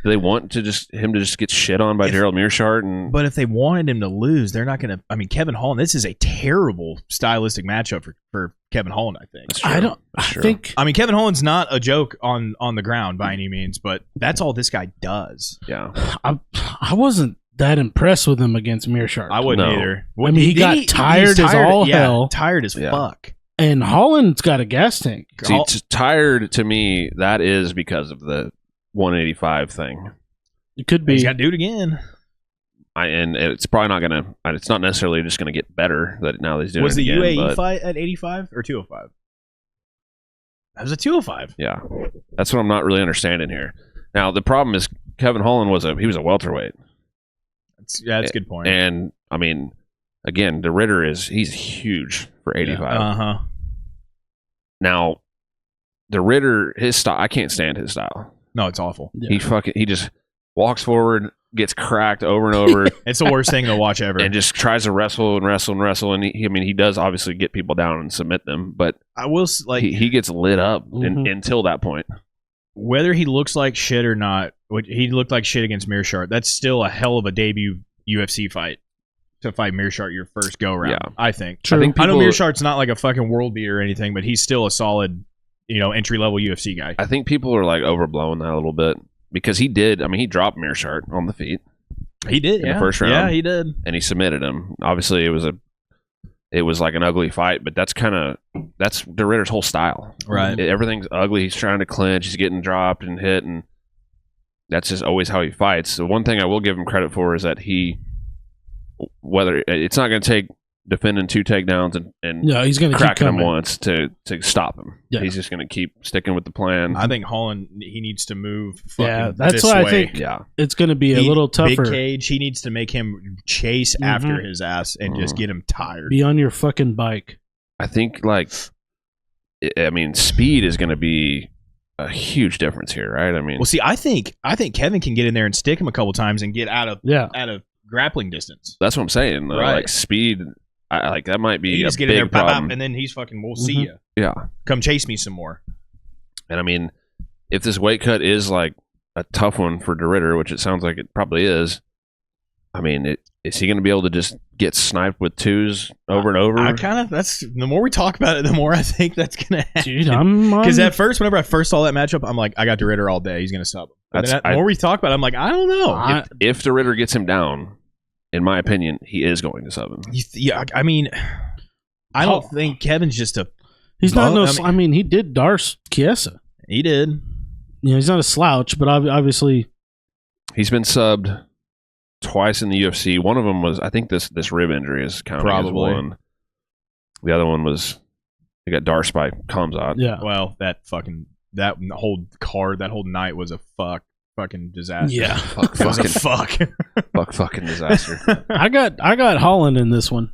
Do they want him to just get shit on by Gerald Meerschaert? And But if they wanted him to lose, they're not going to. I mean, Kevin Holland. This is a terrible stylistic matchup for Kevin Holland. I think. That's true. I Sure. think I mean, Kevin Holland's not a joke on the ground by any means, but that's all this guy does. Yeah, I wasn't that impressed with him against Meerschaert. I wouldn't No. either. I mean, he got tired as all hell. Tired as Yeah. fuck. And Holland's got a gas tank. See, tired to me. That is because of the 185 thing. It could be. He's got to do it again. And it's probably not gonna. It's not necessarily just gonna get better that now that he's doing Was it the again, UAE but fight at 85 or 205? That was a 205. yeah, that's what I'm not really understanding here. Now the problem is Kevin Holland was a welterweight, That's a good point. and I mean, again, the Ritter he's huge for 85. Uh-huh. Now, the Ritter, his style, I can't stand his style. No, it's awful. Yeah. He just walks forward, gets cracked over and over, It's the worst thing to watch ever. and just tries to wrestle and wrestle and wrestle. And he does obviously get people down and submit them, but I will he gets lit up Mhm. until that point. whether he looks like shit or not, he looked like shit against Meerschaert. That's still a hell of a debut UFC fight to fight Meerschaert your first go round. Yeah. I think. True. I think I know people- Meerschaert's not like a fucking world beater or anything, but he's still a solid, entry level UFC guy. I think people are like overblowing that a little bit because he did. I mean, he dropped Meerschaert on the feet He did in the first round. Yeah, he did. and he submitted him. Obviously, it was like an ugly fight, but that's De Ritter's whole style. Right. Everything's ugly. He's trying to clinch. He's getting dropped and hit, and that's just always how he fights. The one thing I will give him credit for is that whether it's not going to take defending 2 takedowns and Yeah, he's going to keep cracking him coming. once to stop him. Yeah. He's just going to keep sticking with the plan. I think Holland, he needs to move. Yeah, fucking that's this why I way. think Yeah, it's going to be a little tougher. Big cage. He needs to make him chase Mhm. after his ass and just get him tired. Be on your fucking bike. I think speed is going to be a huge difference here, right? I mean, Well, see, I think Kevin can get in there and stick him a couple times and get out of Yeah. grappling distance. that's what I'm saying. Though. Right. Like speed, that might be He a just get big in there, bop, problem. bop, and then he's fucking. We'll see Mhm. you. Yeah, Come chase me some more. and I mean, if this weight cut is like a tough one for De Ritter, which it sounds like it probably is, I mean, is he going to be able to just get sniped with 2s over and over? That's the more we talk about it, the more I think that's gonna happen. Dude, I'm Because at first, whenever I first saw that matchup, I'm like, I got DeRitter all day. He's gonna sub him. But then the more we talk about it, I'm like, I don't know. If De Ritter gets him down, in my opinion, he is going to sub him. Yeah, I mean, I don't think Kevin's just a. He's not Well, no. I mean, he did Darce Chiesa. He did. He's not a slouch, but obviously He's been subbed twice in the UFC. One of them was, I think this rib injury is counting as Probably. one. The other one was he got Darce by Kamzat. yeah. Well, that whole card, that whole night was a fucking disaster. Yeah. Fuck, It was a fucking, fuck. fucking disaster. I got Holland in this one.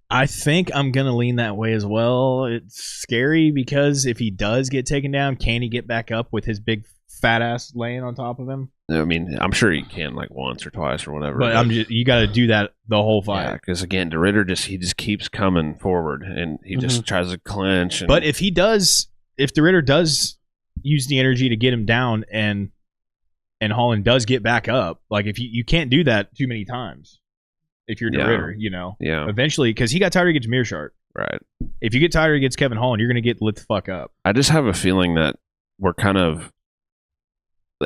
I think I'm gonna lean that way as well. It's scary because if he does get taken down, can he get back up with his big fat ass laying on top of him? I mean, I'm sure he can like once or twice or whatever. But you got to do that the whole fight. yeah, because again, De Ritter just keeps coming forward and he just tries to clinch. And, But if De Ritter does use the energy to get him down and Holland does get back up, like if you can't do that too many times. If you're De Yeah. Ritter, yeah, eventually, because he got tired against Meerschaert. right. If you get tired against Kevin Holland, you're gonna get lit the fuck up. I just have a feeling that we're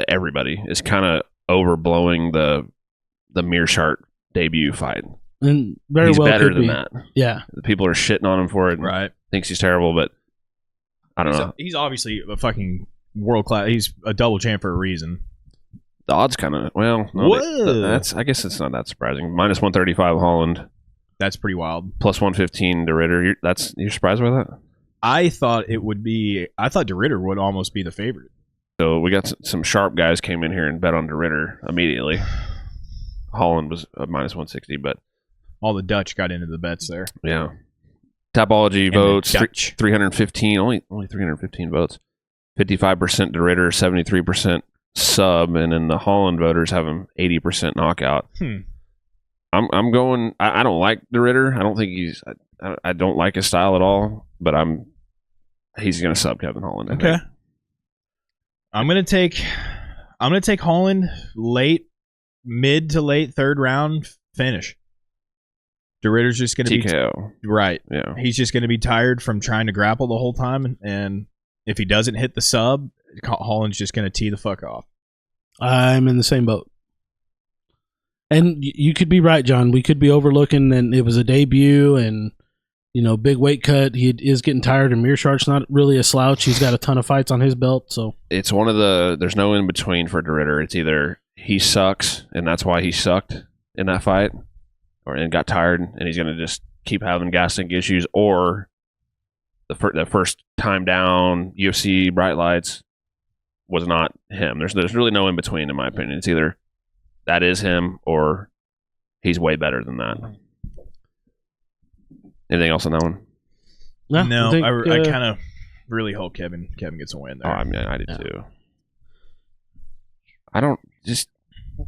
everybody is kind of overblowing the Meerschaert debut fight. And very He's well better could than be. that. Yeah. The people are shitting on him for it. And Right. thinks he's terrible, but I don't know. He's obviously a fucking world class. He's a double champ for a reason. The odds kind of Whoa. that's I guess it's not that surprising. -135 Holland. That's pretty wild. Plus 115 to Ritter. You're surprised by that? I thought De Ritter would almost be the favorite. So we got some sharp guys came in here and bet on De Ritter immediately. Holland was minus 160, but all the Dutch got into the bets there. Yeah. Tapology votes 315, only 315 votes. 55% De Ritter, 73% sub, and then the Holland voters have him 80% knockout. I'm going. I don't like De Ritter. I don't think I don't like his style at all. But he's going to sub Kevin Holland. Okay. I'm gonna take Holland mid to late third round finish. De Ritter's just gonna TKO. be right. Yeah. He's just gonna be tired from trying to grapple the whole time, and if he doesn't hit the sub, Holland's just gonna tee the fuck off. I'm in the same boat. And you could be right, John. We could be overlooking, and it was a debut, and big weight cut. He is getting tired, and Meerschaert's not really a slouch. He's got a ton of fights on his belt, so it's one of there's no in between for De Ritter. It's either he sucks, and that's why he sucked in that fight, and got tired, and he's going to just keep having gas tank issues, or the first time down UFC bright lights was not him. There's really no in between, in my opinion. It's either that is him, or he's way better than that. Anything else on that one? No, I kind of really hope Kevin gets a win there. Oh, I mean, I did too. I don't just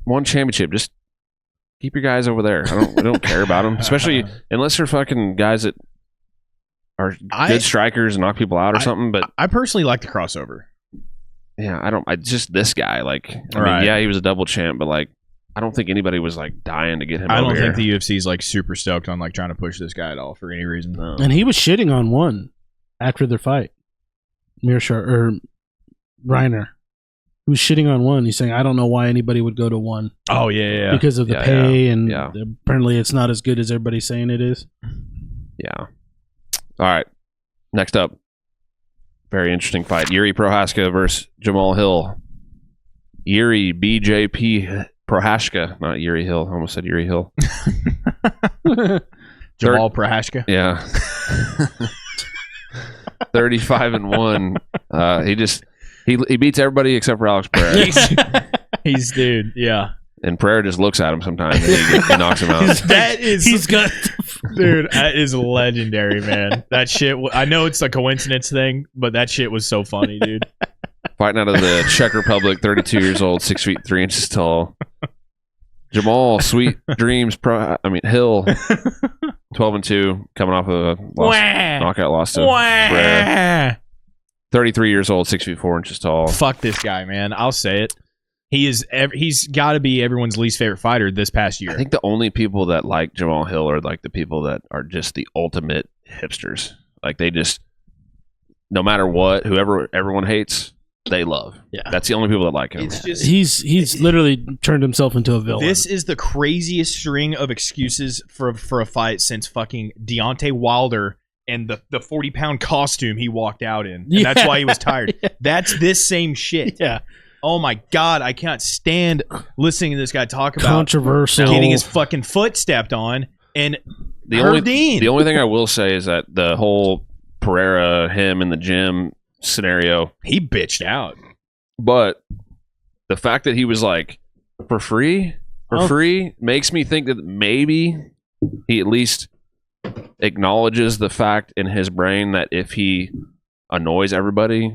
one championship. Just keep your guys over there. I don't care about them, especially unless they're fucking guys that are good strikers and knock people out or something. But I personally like the crossover. Yeah, I just this guy. Like, I mean, yeah, he was a double champ, but like, I don't think anybody was like dying to get him. I don't over think here. the UFC is like super stoked on like trying to push this guy at all for any reason. No. And he was shitting on one after their fight. Meerschaert or Reinier. He was shitting on one. He's saying, I don't know why anybody would go to one. Oh yeah. Because of the pay and yeah. Apparently it's not as good as everybody's saying it is. Yeah. All right. Next up. Very interesting fight. Jiri Prochazka versus Jamahal Hill. Jiri BJP Prochazka, not Jiri Hill. I almost said Jiri Hill. Jamahal Prochazka. Yeah. 35-1. He beats everybody except for Alex Pereira. He's dude. Yeah. And Pereira just looks at him sometimes and he knocks him out. Dude, that is legendary, man. That shit. I know it's a coincidence thing, but that shit was so funny, dude. Fighting out of the Czech Republic, 32 years old, 6 feet 3 inches tall. Jamal, Sweet Dreams, Hill, 12-2, coming off of a knockout loss to Pereira. 33 years old, 6 feet 4 inches tall. Fuck this guy, man. I'll say it. He's got to be everyone's least favorite fighter this past year. I think the only people that like Jamahal Hill are like the people that are just the ultimate hipsters. Like they just, no matter what, whoever everyone hates, they love. Yeah, that's the only people that like him. It's just, he's literally turned himself into a villain. This is the craziest string of excuses for a fight since fucking Deontay Wilder and the 40-pound costume he walked out in. And that's why he was tired. That's this same shit. Yeah. Oh my God, I can't stand listening to this guy talk about controversial getting his fucking foot stepped on. And the only thing I will say is that the whole Pereira, him in the gym scenario, he bitched out. But the fact that he was like, for free makes me think that maybe he at least acknowledges the fact in his brain that if he annoys everybody,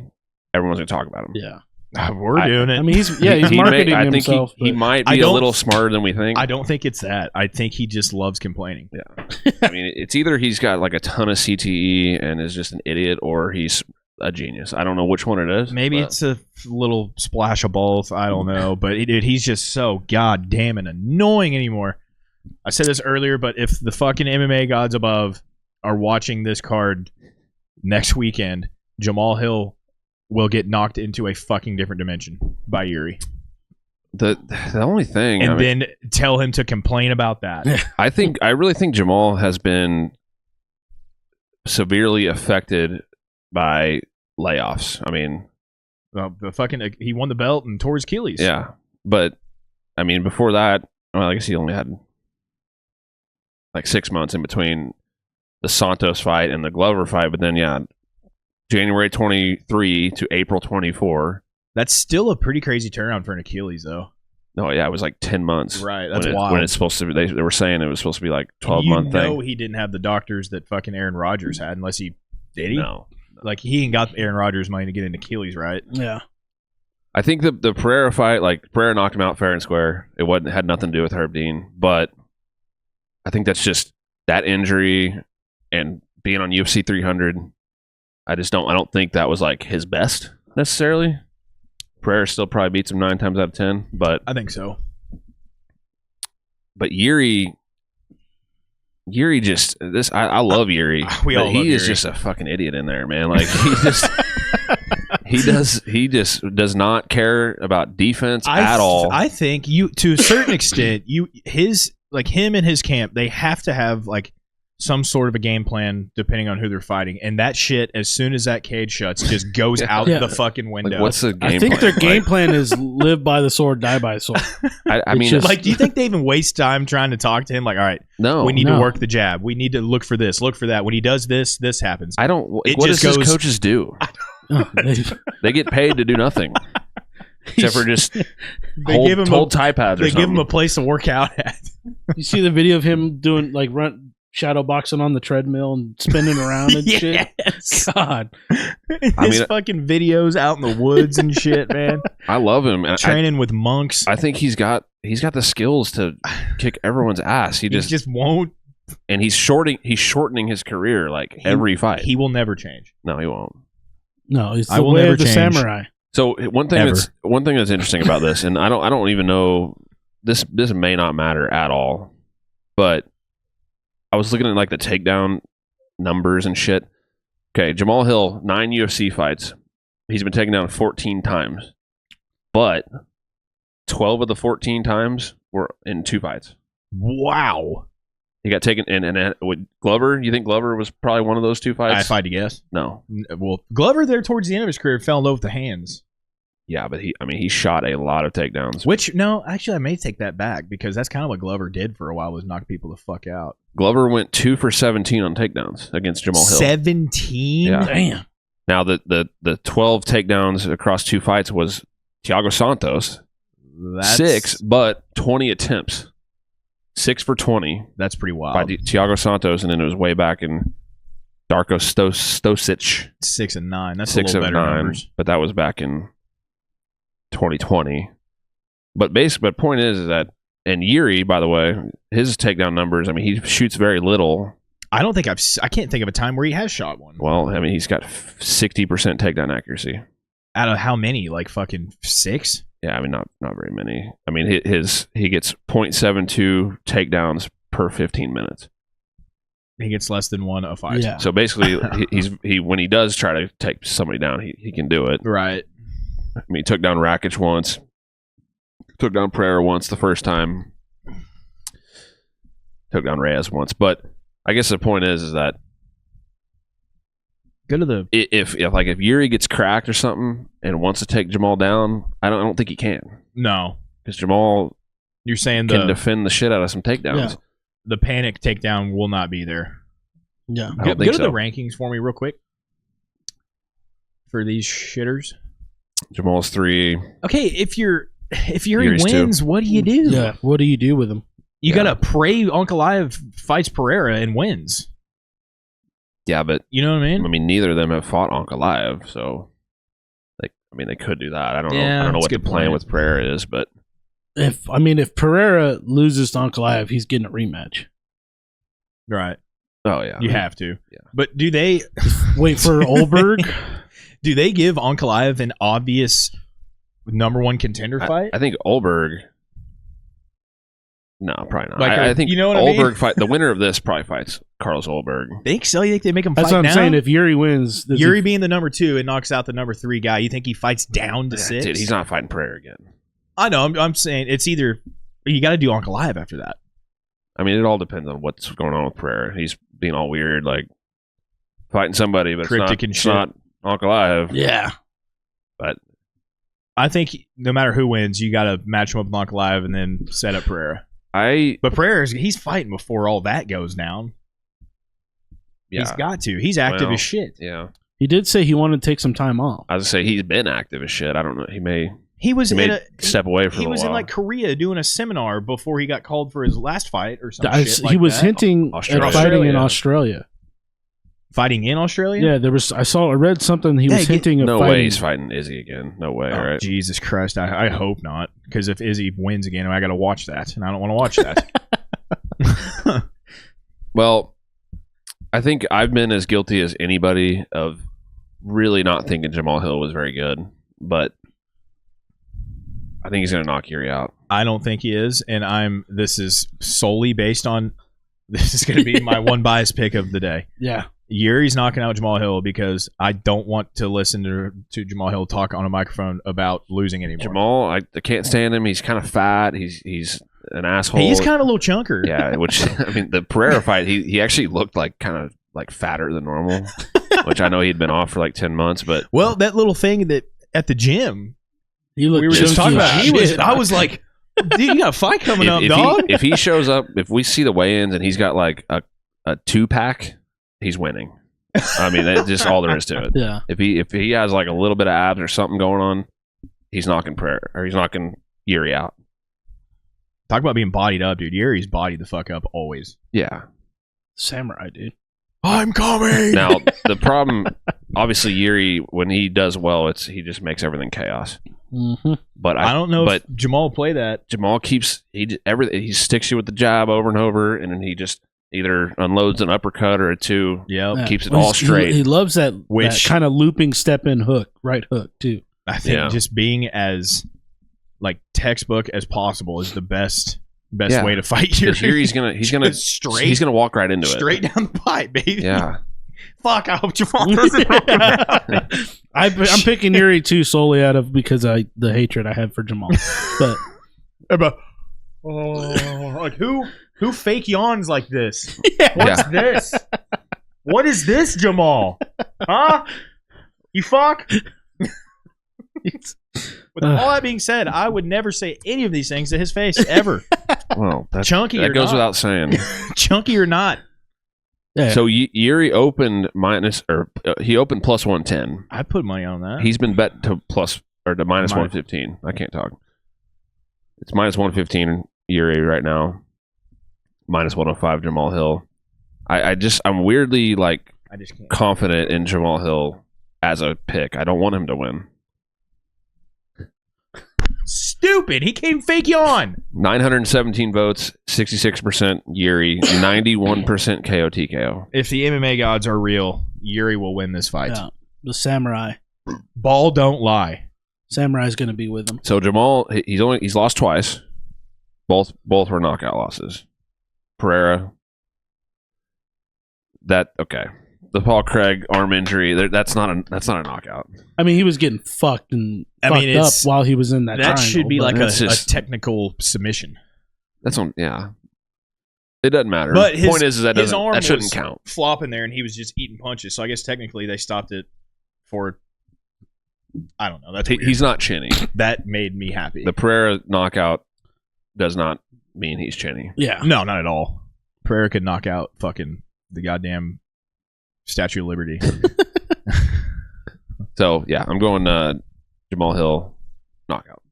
everyone's going to talk about him. Yeah. We're doing it. I mean, he's marketing himself. He might be a little smarter than we think. I don't think it's that. I think he just loves complaining. Yeah. I mean, it's either he's got like a ton of CTE and is just an idiot, or he's a genius. I don't know which one it is. Maybe it's a little splash of both. I don't know. But dude, he's just so goddamn and annoying anymore. I said this earlier, but if the fucking MMA gods above are watching this card next weekend, Jamahal Hill will get knocked into a fucking different dimension by Jiri. The only thing, and then tell him to complain about that. I really think Jamal has been severely affected by layoffs. I mean, he won the belt and tore his Achilles. Yeah, but I mean, before that, I guess he only had like 6 months in between the Santos fight and the Glover fight. But then, January 23 to April 24. That's still a pretty crazy turnaround for an Achilles, though. No, yeah, it was like 10 months. Right, that's wild. When it's supposed to be, they were saying it was supposed to be like 12-month thing. You know he didn't have the doctors that fucking Aaron Rodgers had, unless he did. No. Like, he ain't got Aaron Rodgers' money to get an Achilles, right? Yeah. I think the Pereira fight, like, Pereira knocked him out fair and square. It had nothing to do with Herb Dean, but I think that's just that injury and being on UFC 300. I don't think that was like his best necessarily. Pereira still probably beats him 9 times out of 10, but I think so. But Jiri just this. I love Jiri. He is just a fucking idiot in there, man. Like he just does not care about defense at all. I think to a certain extent, him and his camp, they have to have like some sort of a game plan depending on who they're fighting, and that shit, as soon as that cage shuts, just goes out the fucking window. Like, what's the game I think plan? their game plan is live by the sword, die by the sword. I mean, like, do you think they even waste time trying to talk to him? Like, all right, we need to work the jab. We need to look for this, look for that. When he does this, this happens. I don't. What does his coaches do? They get paid to do nothing except for just hold tie pads. They give him a place to work out at. You see the video of him doing like shadow boxing on the treadmill and spinning around and shit. God, his fucking videos out in the woods and shit, man. I love him. Training with monks. I think he's got the skills to kick everyone's ass. He just won't. And he's shortening his career like every fight. He will never change. No, he won't. No, it's the way of the samurai. So one thing that's interesting about this, and I don't even know, this may not matter at all, but I was looking at like the takedown numbers and shit. Okay, Jamahal Hill, 9 UFC fights. He's been taken down 14 times, but 12 of the 14 times were in 2 fights. Wow. He got taken and with Glover. You think Glover was probably one of those 2 fights? If I had to guess, no. Well, Glover there towards the end of his career fell in love with the hands. Yeah, but he shot a lot of takedowns. Which, no, actually, I may take that back, because that's kind of what Glover did for a while, was knock people the fuck out. Glover went 2 for 17 on takedowns against Jamahal Hill. 17? Yeah. Damn. Now, the 12 takedowns across 2 fights was Thiago Santos. 6, but 20 attempts. 6 for 20. That's pretty wild. By Thiago Santos, and then it was way back in Darko Stosic. 6 and 9. That's 6 a little of better 9, numbers. but that was back in 2020. But point is that, and Jiri, by the way, his takedown numbers, I mean, he shoots very little. I can't think of a time where he has shot one. Well, I mean, he's got 60% takedown accuracy. Out of how many? Like fucking 6? Yeah, I mean, not very many. I mean, he gets 0.72 takedowns per 15 minutes. He gets less than 1 a fight. Yeah. So basically, he when he does try to take somebody down, he can do it. Right. I mean, he took down Rakic once. Took down Pereira once the first time. Took down Reyes once. But I guess the point is that if Jiri gets cracked or something and wants to take Jamahal down, I don't think he can. No, because Jamahal, you're saying can defend the shit out of some takedowns. Yeah. The panic takedown will not be there. Yeah, go to the rankings for me real quick for these shitters. Jamal's 3. Okay, if Jiri wins, 2. What do you do? Yeah, what do you do with him? You gotta pray Ankalaev fights Pereira and wins. Yeah, but you know what I mean? I mean, neither of them have fought Ankalaev, so they could do that. I don't know. I don't know what the plan with Pereira is, but if Pereira loses to Ankalaev, he's getting a rematch. Right. Oh yeah. You have to. Yeah. But do they wait for Olberg? Do they give Ankalaev an obvious number 1 contender fight? I think Olberg. No, probably not. Like I think Olberg the winner of this probably fights Carlos Olberg. Think so? You think they make him fight down? That's what I'm saying. If Jiri wins... Jiri being the number 2 and knocks out the number 3 guy, you think he fights down to 6? Dude, he's not fighting Pereira again. I know. I'm saying it's either... You got to do Ankalaev after that. I mean, it all depends on what's going on with Pereira. He's being all weird, like fighting somebody, but it's not Ankalaev. Yeah. But I think no matter who wins, you got to match him up with Ankalaev and then set up Pereira. But Pereira's he's fighting before all that goes down. Yeah. He's got to. He's active as shit. Yeah. He did say he wanted to take some time off. I was gonna say he's been active as shit. I don't know. He may step away for a while. He was in like Korea doing a seminar before he got called for his last fight or something. He was hinting at fighting in Australia. Fighting in Australia? Yeah, there was. I read something. He was hinting of no fighting. way he's fighting Izzy again. No way. Oh, right? Jesus Christ! I hope not. Because if Izzy wins again, I got to watch that, and I don't want to watch that. Well, I think I've been as guilty as anybody of really not thinking Jamahal Hill was very good, but I think he's going to knock Jiri out. I don't think he is, and this is solely based on this is going to be my one bias pick of the day. Yeah. Jiri's knocking out Jamahal Hill because I don't want to listen to Jamahal Hill talk on a microphone about losing anymore. Jamal, I can't stand him. He's kind of fat. He's an asshole. He's kind of a little chunker. Yeah, which I mean, the Pereira fight, he actually looked like kind of like fatter than normal, which I know he'd been off for like 10 months. But well, that little thing that at the gym we were just talking about, I was like, dude, you got a fight coming up, dog. If he shows up, if we see the weigh-ins and he's got like a 2-pack, he's winning. I mean, that's just all there is to it. Yeah. If he has like a little bit of abs or something going on, he's knocking Jiri out. Talk about being bodied up, dude. Jiri's bodied the fuck up always. Yeah. Samurai, dude. I'm coming. Now the problem, obviously, Jiri when he does well, he just makes everything chaos. Mm-hmm. But I don't know if Jamal will play that. Jamal keeps he sticks you with the jab over and over, and then he just either unloads an uppercut or a 2. Yeah, keeps it all straight. He loves that kind of looping step-in hook, right hook too. I think just being as like textbook as possible is the best way to fight Jiri. He's gonna walk right into straight down the pipe, baby. Yeah. Fuck, I hope Jamal doesn't. I'm picking Jiri too solely out of because the hatred I have for Jamal. But like who fake yawns like this? Yeah. What's this? What is this, Jamal? Huh? You fuck? With all that being said, I would never say any of these things to his face ever. Well, chunky that or goes not. without saying. Chunky or not. Yeah. So Jiri opened he opened plus 110. I put money on that. He's been bet to minus 115. I can't talk. It's minus 115 Jiri right now. Minus 105 Jamahal Hill. I'm weirdly confident in Jamahal Hill as a pick. I don't want him to win. Stupid. He came fake yawn. 917 votes, 66% Jiri, 91% KO TKO. If the MMA gods are real, Jiri will win this fight. Yeah, the Samurai. Ball don't lie. Samurai's going to be with him. So Jamal, he's lost twice. Both were knockout losses. Pereira. The Paul Craig arm injury. That's not a knockout. I mean, he was getting fucked up while he was in that. That triangle, should be like a just technical submission. That's on. Yeah, it doesn't matter. But the point is that his arm that shouldn't was count. Flopping there, and he was just eating punches. So I guess technically they stopped it for. I don't know. That's weird. He's not chinny. That made me happy. The Pereira knockout does not mean he's chinny. Yeah, no, not at all. Pereira could knock out fucking the goddamn Statue of Liberty. So yeah, I'm going Jamahal Hill knockout.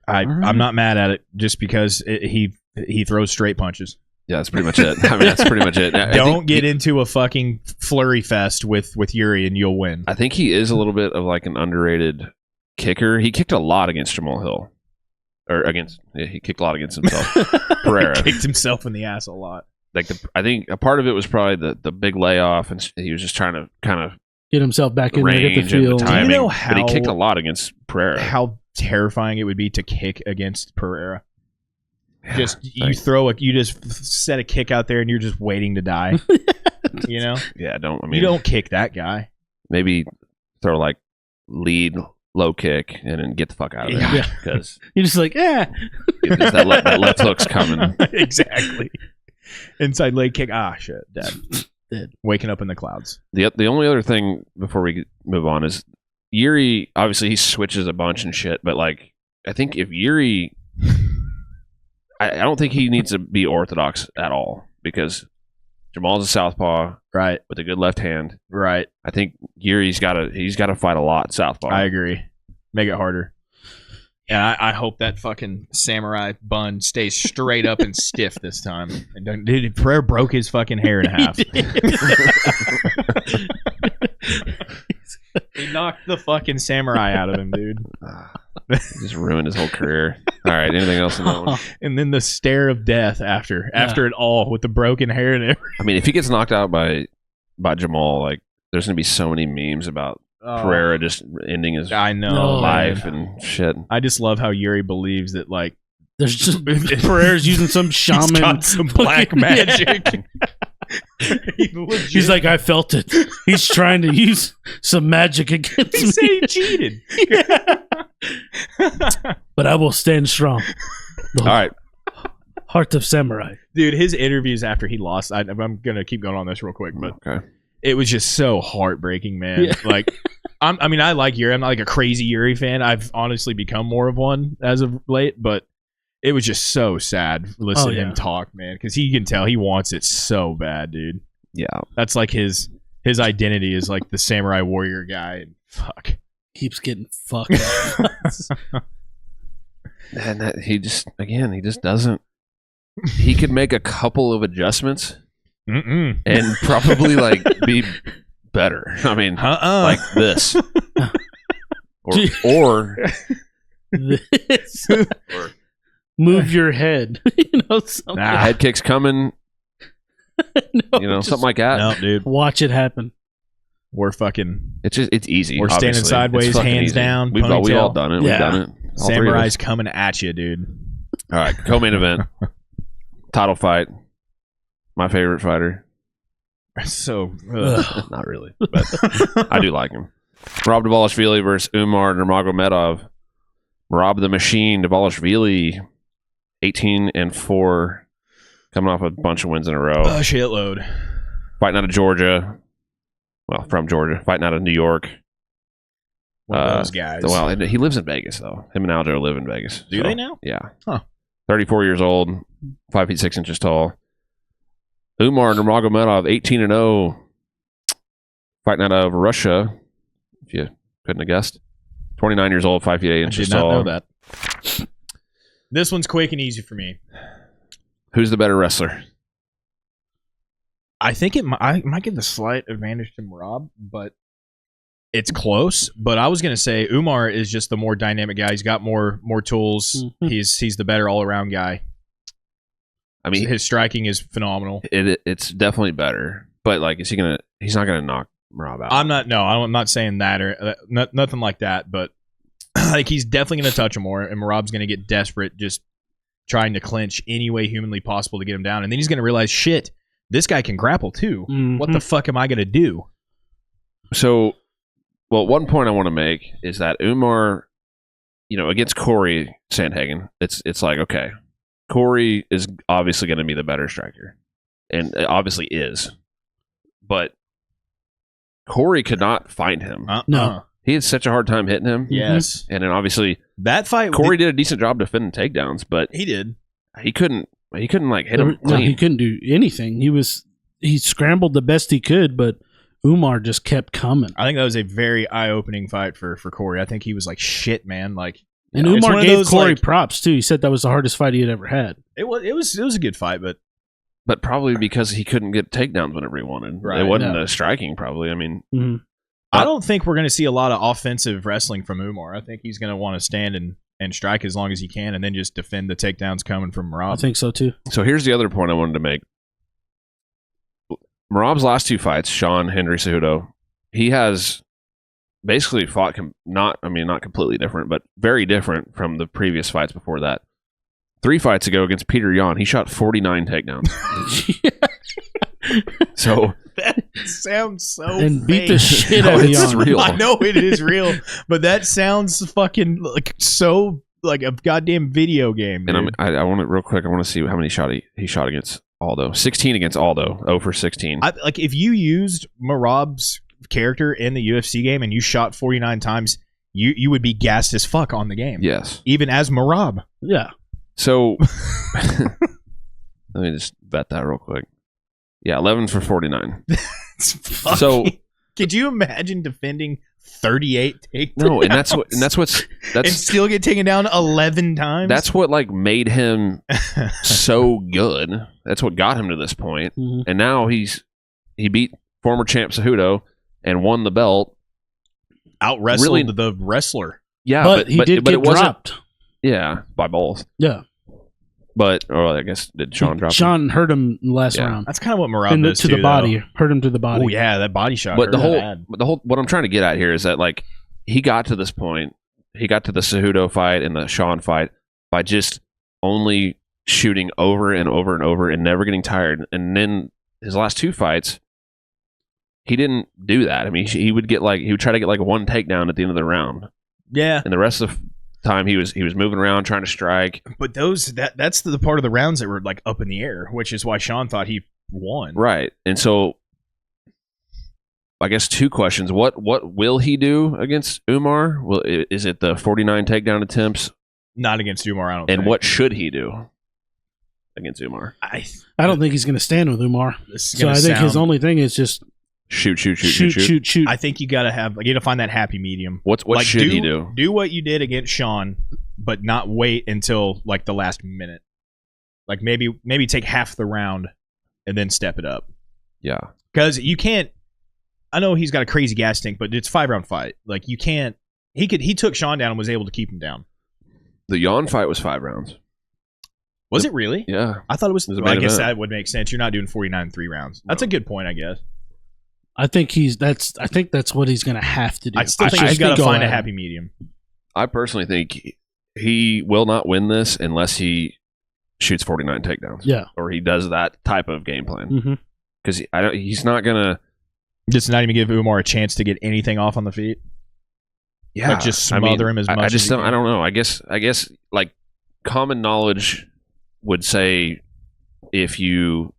I'm not mad at it just because he throws straight punches. Yeah, that's pretty much it. I mean, that's pretty much it. Don't get into a fucking flurry fest with Jiri and you'll win. I think he is a little bit of like an underrated kicker. He kicked a lot against Jamahal Hill. He kicked a lot against himself. Pereira kicked himself in the ass a lot. I think a part of it was probably the big layoff, and he was just trying to kind of get himself back in there, get the feel. The timing, do you know how, but he kicked a lot against Pereira. How terrifying it would be to kick against Pereira. Yeah, you just set a kick out there and you're just waiting to die. You know? Yeah, you don't kick that guy. Maybe throw like lead low kick and then get the fuck out of there because you're just like that left hook's coming. Exactly. Inside leg kick. Ah, shit. Dead. Waking up in the clouds. The only other thing before we move on is Jiri. Obviously, he switches a bunch and shit, but like I think if Jiri, I don't think he needs to be orthodox at all because Jamal's a southpaw, right, with a good left hand. Right. I think Yuri's got to fight a lot southpaw. I agree. Make it harder. And I hope that fucking samurai bun stays straight up and stiff this time. And dude, Pereira broke his fucking hair in half. He knocked the fucking samurai out of him, dude. Just ruined his whole career. All right, anything else in that one? And then the stare of death after it all with the broken hair and everything. I mean, if he gets knocked out by Jamal, like there's gonna be so many memes about Pereira just ending his life and shit. I just love how Jiri believes that like there's just Pereira's using some shaman, he's got some black magic. He's like, I felt it. He's trying to use some magic against me. He said he cheated. But I will stand strong. All right. Heart of samurai. Dude, his interviews after he lost, I'm going to keep going on this real quick, but it was just so heartbreaking, man. Yeah. Like, I like Jiri. I'm not like a crazy Jiri fan. I've honestly become more of one as of late, but it was just so sad listening to him talk, man, because he can tell he wants it so bad, dude. Yeah. That's like his identity is like the samurai warrior guy. Fuck. Keeps getting fucked up. And he just doesn't. He could make a couple of adjustments and probably like be better. I mean, like this, or this. Move your head. Something. Head kick's coming. Something like that. No, dude. Watch it happen. We're fucking. It's easy. We're standing sideways, hands down. We've all done it. We've done it. Samurai's coming at you, dude. All right, co-main event, title fight. My favorite fighter. So not really, but I do like him. Merab Dvalishvili versus Umar Nurmagomedov. Merab the Machine Dvalishvili, 18-4, coming off a bunch of wins in a row. A shitload. Fighting out of Georgia. Well, from Georgia. Fighting out of New York. One of those guys. Well, he lives in Vegas, though. Him and Aljo live in Vegas. Do they now? Yeah. Huh. 34 years old, 5 feet 6 inches tall. Umar Nurmagomedov, 18-0, fighting out of Russia, if you couldn't have guessed. 29 years old, 5 feet 8 inches tall. I did not know that. This one's quick and easy for me. Who's the better wrestler? I think I might give the slight advantage to Merab, but it's close. But I was going to say Umar is just the more dynamic guy. He's got more tools. Mm-hmm. He's the better all-around guy. I mean, his striking is phenomenal. It's definitely better. But like, he's not gonna knock Merab out. I'm not saying that or nothing like that. But like, he's definitely gonna touch him more, and Merab's gonna get desperate, just trying to clinch any way humanly possible to get him down, and then he's gonna realize, shit, this guy can grapple too. Mm-hmm. What the fuck am I gonna do? So, well, one point I want to make is that Umar, against Corey Sandhagen, it's like, okay, Corey is obviously going to be the better striker, and it obviously is. But Corey could not find him. No. He had such a hard time hitting him. Yes. And then obviously that fight, Corey did a decent job defending takedowns, but he did. He couldn't like hit him clean. No, he couldn't do anything. He scrambled the best he could, but Umar just kept coming. I think that was a very eye-opening fight for Corey. I think he was like, shit, man, like. And Umar gave Corey props too. He said that was the hardest fight he had ever had. It was a good fight, but probably because he couldn't get takedowns whenever he wanted. Right. It wasn't a striking, probably. I mean, I don't think we're going to see a lot of offensive wrestling from Umar. I think he's going to want to stand and strike as long as he can, and then just defend the takedowns coming from Merab. I think so too. So here's the other point I wanted to make. Merab's last two fights, Sean, Henry Cejudo, he has basically fought not completely different, but very different from the previous fights before that. 3 fights ago against Peter Yan, he shot 49 takedowns. So that sounds so and fake. Beat the shit out of Yan. Real. I know it is real, but that sounds fucking like so like a goddamn video game. Dude. And I want to real quick. I want to see how many he shot against Aldo. 16 against Aldo. 0 for 16. Like if you used Merab's character in the UFC game and you shot 49 times, you would be gassed as fuck on the game. Yes. Even as Merab. Yeah. So Let me just bet that real quick. Yeah, 11 for 49. So, could you imagine defending 38 takedowns? No, and that's and still get taken down 11 times. That's what like made him so good. That's what got him to this point. Mhm. And now he beat former champ Cejudo and won the belt. Out wrestled the wrestler. Yeah, but he did get dropped. Yeah, by both. Yeah. But, or I guess, did Sean drop him? Sean hurt him last round. That's kind of what Merab does to the body. Hurt him to the body. Oh yeah, that body shot. But the whole what I'm trying to get at here is that like he got to this point, he got to the Cejudo fight and the Sean fight by just only shooting over and over and over and never getting tired. And then his last two fights, he didn't do that. I mean, he would try to get like one takedown at the end of the round. Yeah. And the rest of the time he was moving around trying to strike. But that's the part of the rounds that were like up in the air, which is why Sean thought he won. Right. And so I guess two questions. What will he do against Umar? Is it the 49 takedown attempts? Not against Umar, I don't think. And what should he do against Umar? I don't think he's going to stand with Umar. So I think his only thing is just shoot. I think you got to find that happy medium. What should he do? Do what you did against Sean, but not wait until like the last minute. Like maybe take half the round and then step it up. Yeah. Because you can't. I know he's got a crazy gas tank, but it's 5-round fight. Like you can't. He took Sean down and was able to keep him down. The Jan fight was 5 rounds. Was it really? Yeah. I thought it was. Well, I guess that would make sense. You're not doing 49 3 rounds. That's a good point, I guess. I think that's what he's going to have to do. I still think he's got to find a happy medium. I personally think he will not win this unless he shoots 49 takedowns. Yeah. Or he does that type of game plan. Because he's not going to. Just not even give Umar a chance to get anything off on the feet. Yeah. Like just smother him as much I just as don't, I don't know. I guess like common knowledge would say if you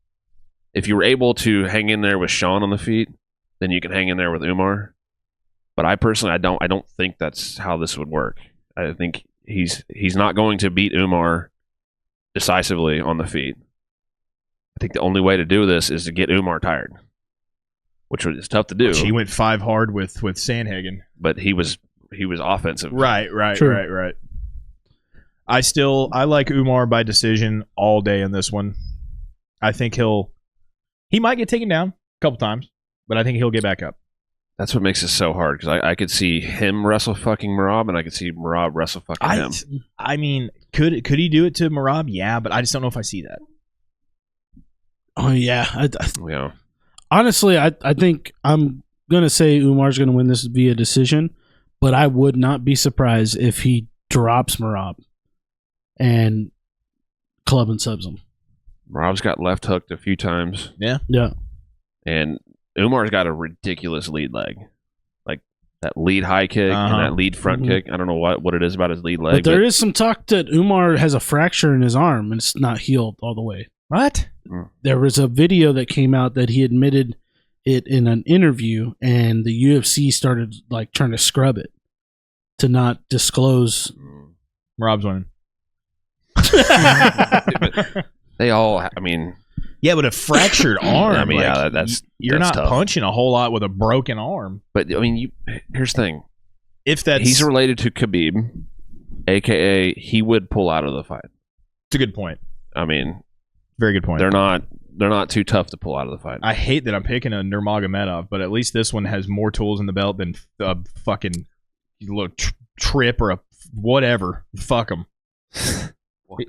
were able to hang in there with Sean on the feet, then you can hang in there with Umar. But I personally, I don't think that's how this would work. I think he's not going to beat Umar decisively on the feet. I think the only way to do this is to get Umar tired, which is tough to do. He went 5 hard with Sandhagen, but he was offensive. Right. I like Umar by decision all day in this one. I think he might get taken down a couple times, but I think he'll get back up. That's what makes it so hard, because I could see him wrestle fucking Merab, and I could see Merab wrestle fucking him. I mean, could he do it to Merab? Yeah, but I just don't know if I see that. Oh, yeah. Yeah. Honestly, I think I'm going to say Umar's going to win this via decision, but I would not be surprised if he drops Merab and club and subs him. Merab's got left hooked a few times. Yeah. And Umar's got a ridiculous lead leg. Like that lead high kick and that lead front kick. I don't know what it is about his lead leg. But there is some talk that Umar has a fracture in his arm and it's not healed all the way. What? There was a video that came out that he admitted it in an interview, and the UFC started like trying to scrub it to not disclose. Merab's winning. They all, I mean... Yeah, but a fractured arm. I mean, like, you're not tough. punching a whole lot with a broken arm. But, I mean, here's the thing. He's related to Khabib, a.k.a. he would pull out of the fight. It's a good point. I mean... Very good point. They're not too tough to pull out of the fight. I hate that I'm picking a Nurmagomedov, but at least this one has more tools in the belt than a fucking little trip or a whatever. Fuck him.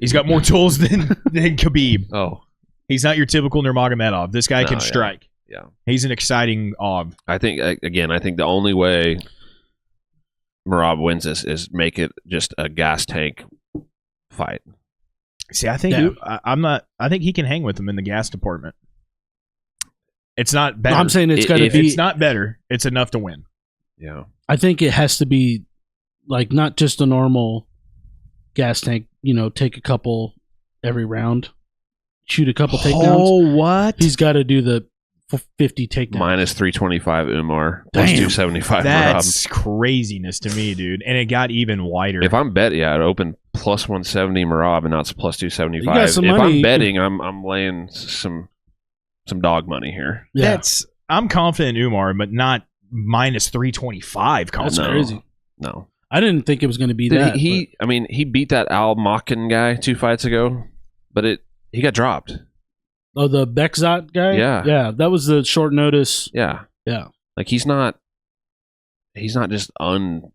He's got more tools than Khabib. Oh. He's not your typical Nurmagomedov. This guy can strike. Yeah. He's an exciting ob. I think the only way Merab wins this is make it just a gas tank fight. See, I think I think he can hang with him in the gas department. It's not better. I'm saying it's got to be. It's not better. It's enough to win. Yeah. I think it has to be like not just a normal gas tank. Take a couple every round, shoot a couple takedowns. Oh, what? He's got to do the 50 takedowns. Minus 325 Umar. Plus Damn. 275 Merab. That's craziness to me, dude. And it got even wider. If I'm betting, I'd open plus 170 Merab, and that's plus 275. You got some If money. I'm betting, I'm laying some dog money here. Yeah. I'm confident in Umar, but not minus 325 confident. That's crazy. No. I didn't think it was going to be Dude, that. he beat that Al Makin guy 2 fights ago, but he got dropped. Oh, the Bekzat guy? Yeah. Yeah, that was the short notice. Yeah. Yeah. Like he's not just untouchable.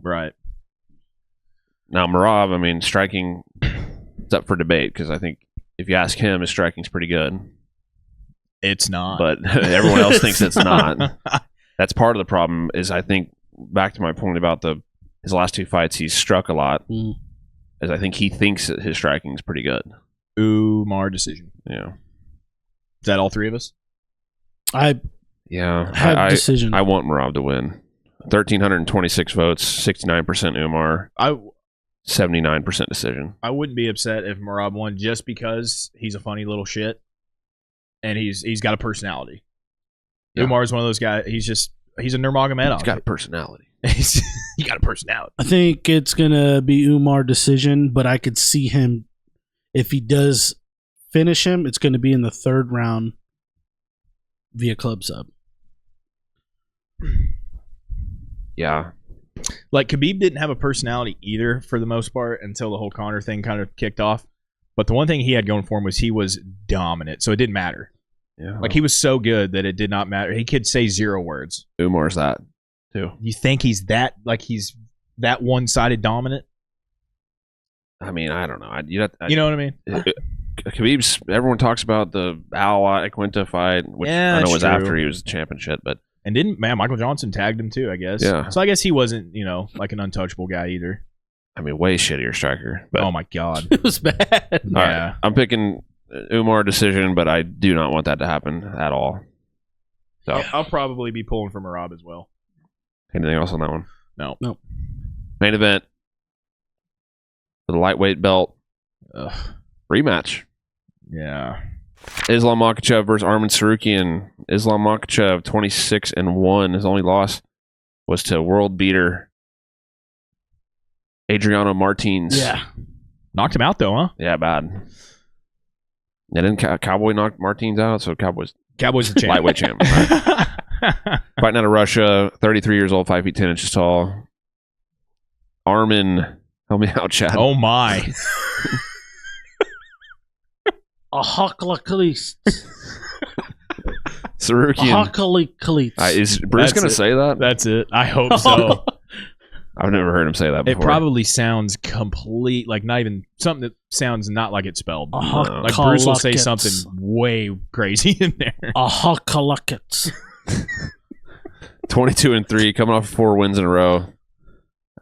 Right. Now Merab, striking it's up for debate because I think if you ask him, his striking's pretty good. It's not. But everyone else thinks it's not. That's part of the problem is I think back to my point about his last 2 fights, he's struck a lot. Is I think he thinks that his striking is pretty good. Umar decision. Yeah. Is that all 3 of us? I have decision. I want Merab to win. 1,326 votes, 69% Umar, 79% decision. I wouldn't be upset if Merab won just because he's a funny little shit and he's got a personality. Yeah. Umar is one of those guys. He's a Nurmagomedov. He's got a personality. He got a personality. I think it's going to be Umar decision, but I could see him, if he does finish him, it's going to be in the 3rd round via club sub. Yeah. Like Khabib didn't have a personality either for the most part until the whole Conor thing kind of kicked off. But the one thing he had going for him was he was dominant, so it didn't matter. Yeah. Like he was so good that it did not matter. He could say 0 words. Umar's that too. You think he's that one-sided dominant? I don't know. You know what I mean? Khabib's. Everyone talks about the Al Iaquinta fight, which I know was true. after he was championship, but Michael Johnson tagged him too, I guess. Yeah. So I guess he wasn't, like an untouchable guy either. way shittier striker. But Oh my god. It was bad. all right. I'm picking Umar decision, but I do not want that to happen at all. So I'll probably be pulling for Merab as well. anything else on that one? No. Main event for the lightweight belt rematch. Yeah. Islam Makhachev versus Arman Tsarukyan. Islam Makhachev 26-1. His only loss was to world beater Adriano Martins. Yeah. Knocked him out though, huh? Yeah, bad. And then Cowboy knocked Martins out, so Cowboys the champ. lightweight champ. Right. Fighting out of Russia, 33 years old, 5 feet 10 inches tall. Arman, help me out, Chad. Oh my. A Hakalaklis. Tsarukyan. Hakalaklis. Is Bruce going to say that? That's it. I hope so. I've never heard him say that before. It probably sounds complete, like not even something that sounds not like it's spelled. A Like Bruce will say Hakalakits. something way crazy in there. A Hakalakits. 22-3, coming off 4 wins in a row.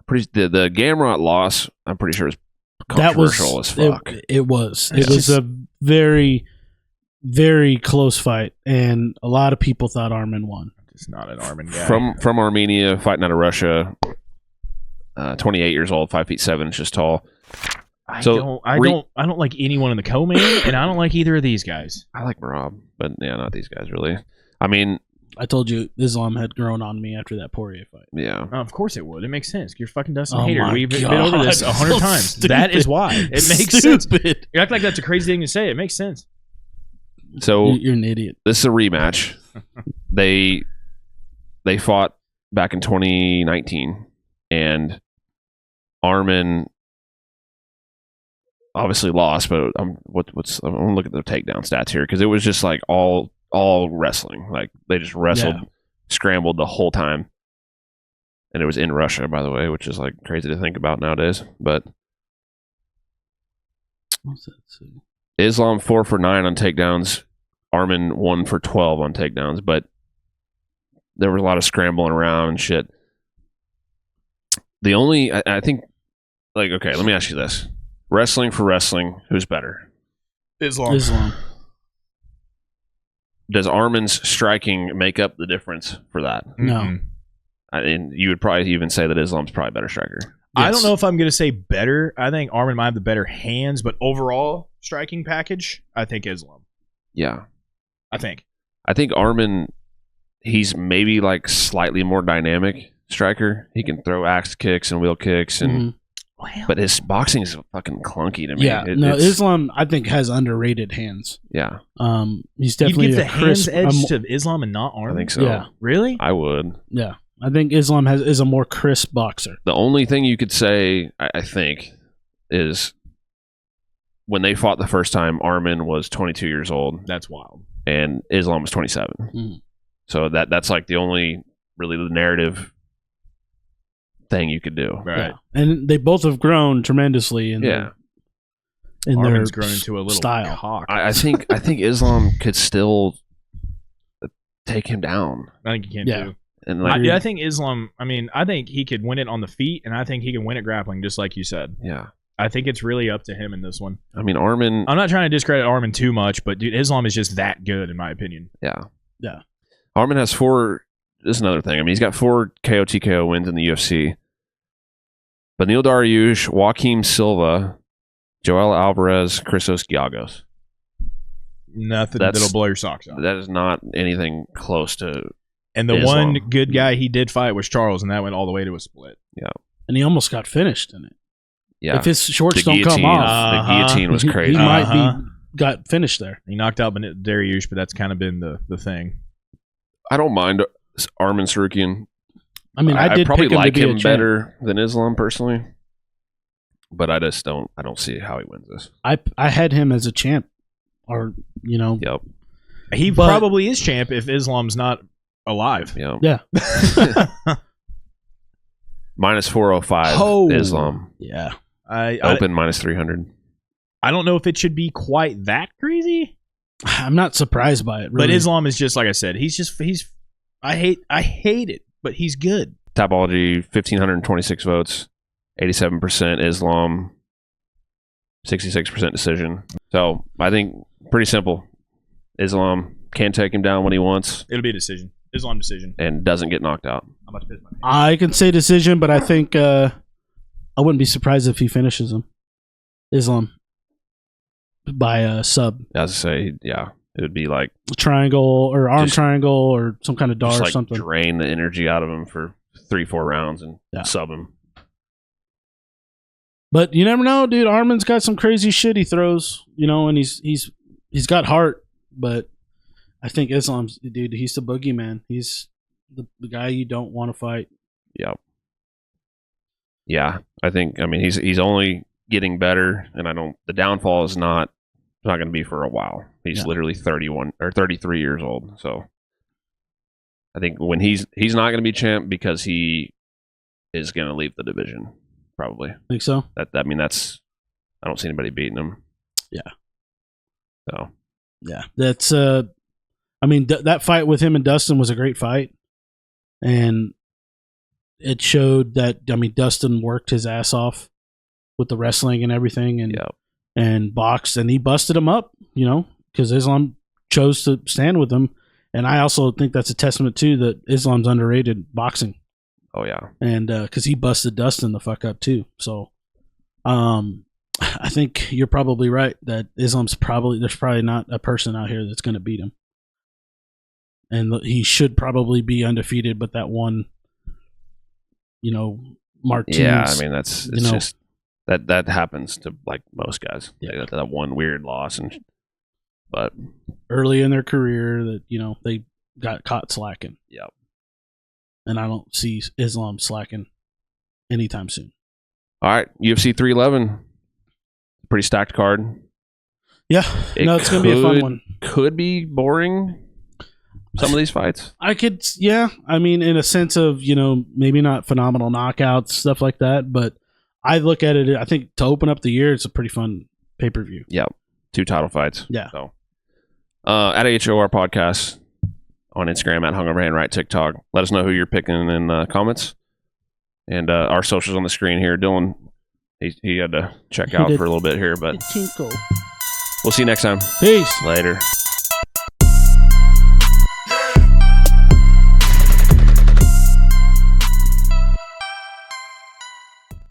The Gamrot loss, I'm pretty sure, was controversial as fuck. It was. It was a very, very close fight, and a lot of people thought Arman won. Just not an Arman guy. From Armenia, fighting out of Russia. 28 years old, 5 feet 7 inches tall. I don't like anyone in the co-main, and I don't like either of these guys. I like Merab, but yeah, not these guys really. I told you Islam had grown on me after that Poirier fight. Yeah. Of course it would. It makes sense. You're fucking Dustin Oh Hater. my We've been God. over this 100 So times. stupid. That is why. It makes sense. You act like that's a crazy thing to say. It makes sense. So You're an idiot. this is a rematch. They fought back in 2019, and Arman obviously lost. But I'm gonna look at the takedown stats here because it was just like all wrestling. Like they just wrestled, scrambled the whole time, and it was in Russia, by the way, which is like crazy to think about nowadays. But What's that say? Islam 4 for 9 on takedowns. Arman 1 for 12 on takedowns, but there was a lot of scrambling around and shit. The only, I think, like, okay, let me ask you this. Wrestling for wrestling, who's better? Islam. Does Arman's striking make up the difference for that? No. Mm-mm. And you would probably even say that Islam's probably a better striker. I don't know if I'm going to say better. I think Arman might have the better hands, but overall striking package, I think Islam. Yeah. I think Arman, he's maybe like slightly more dynamic striker. He can throw axe kicks and wheel kicks, and but his boxing is fucking clunky to me. Yeah, Islam I think has underrated hands. Yeah, he's definitely you give the crisp, hands edge to Islam and not Arman. I think so. Yeah, really? I would. Yeah, I think Islam is a more crisp boxer. The only thing you could say, I think, is when they fought the first time, Arman was 22 years old. That's wild. And Islam was 27. Mm. So that's like the only really narrative thing you could do. Right. Yeah. And they both have grown tremendously in Arman's grown into a little style. cock. I think Islam could still take him down. I think he can too. And I think Islam, I think he could win it on the feet, and I think he can win it grappling, just like you said. Yeah. I think it's really up to him in this one. I mean, Arman... I'm not trying to discredit Arman too much, but dude, Islam is just that good, in my opinion. Yeah. Yeah. Arman has 4... This is another thing. I mean, he's got 4 KO TKO wins in the UFC. Beneil Dariush, Joaquim Silva, Joel Alvarez, Christos Giagos. Nothing that'll blow your socks off. That is not anything close to... And the Islam. one good guy he did fight was Charles, and that went all the way to a split. Yeah. And he almost got finished in it. Yeah. If his shorts The don't come guillotine. off, The guillotine was crazy. he might be got finished there. He knocked out Dariush, but that's kind of been the thing. I don't mind Arman Tsarukyan. I mean, I did probably pick him like to be him a better than Islam personally, but I just don't. I don't see how he wins this. I had him as a champ, or Yep. He probably is champ if Islam's not alive. Yep. Yeah. Minus 405. Oh. Islam. Yeah. Open minus 300. I don't know if it should be quite that crazy. I'm not surprised by it, really. But Islam is just like I said. I hate it, but he's good. Tapology 1,526 votes, 87% Islam, 66% decision. So I think pretty simple. Islam can take him down when he wants. It'll be a decision. Islam decision. And doesn't get knocked out. I'm about to piss my pants. I can say decision, but I think I wouldn't be surprised if he finishes him. Islam. By a sub. As I say, yeah. It would be like triangle or arm triangle or some kind of dart or something. Drain the energy out of him for 3-4 rounds and sub him. But you never know, dude. Arman's got some crazy shit he throws, and he's got heart. But I think Islam's dude. He's the boogeyman. He's the guy you don't want to fight. Yep. Yeah, I think. I mean, he's only getting better, and the downfall is not going to be for a while. He's literally 31 or 33 years old. So I think when he's not going to be champ because he is going to leave the division, probably. Think so? I don't see anybody beating him. Yeah. So. Yeah, that's. That fight with him and Dustin was a great fight, and it showed that Dustin worked his ass off with the wrestling and everything, and boxed, and he busted him up, because Islam chose to stand with him, and I also think that's a testament too that Islam's underrated boxing. Oh yeah, and because he busted Dustin the fuck up too, so I think you're probably right that there's probably not a person out here that's going to beat him, and he should probably be undefeated, but that one, Martinez. Yeah, I mean it's just. That happens to like most guys. Yeah. That one weird loss, but early in their career, that they got caught slacking. Yep. And I don't see Islam slacking anytime soon. All right, UFC 311, pretty stacked card. Yeah, it's gonna be a fun one. Could be boring. Some of these fights, I could, in a sense of maybe not phenomenal knockouts, stuff like that, but. I look at it, I think to open up the year, it's a pretty fun pay-per-view. Yep. 2 title fights. Yeah. So, at HOR Podcast on Instagram, at HungoverHandRight, TikTok. Let us know who you're picking in the comments. And our socials on the screen here. Dylan, he had to check out for a little bit here, but we'll see you next time. Peace. Later.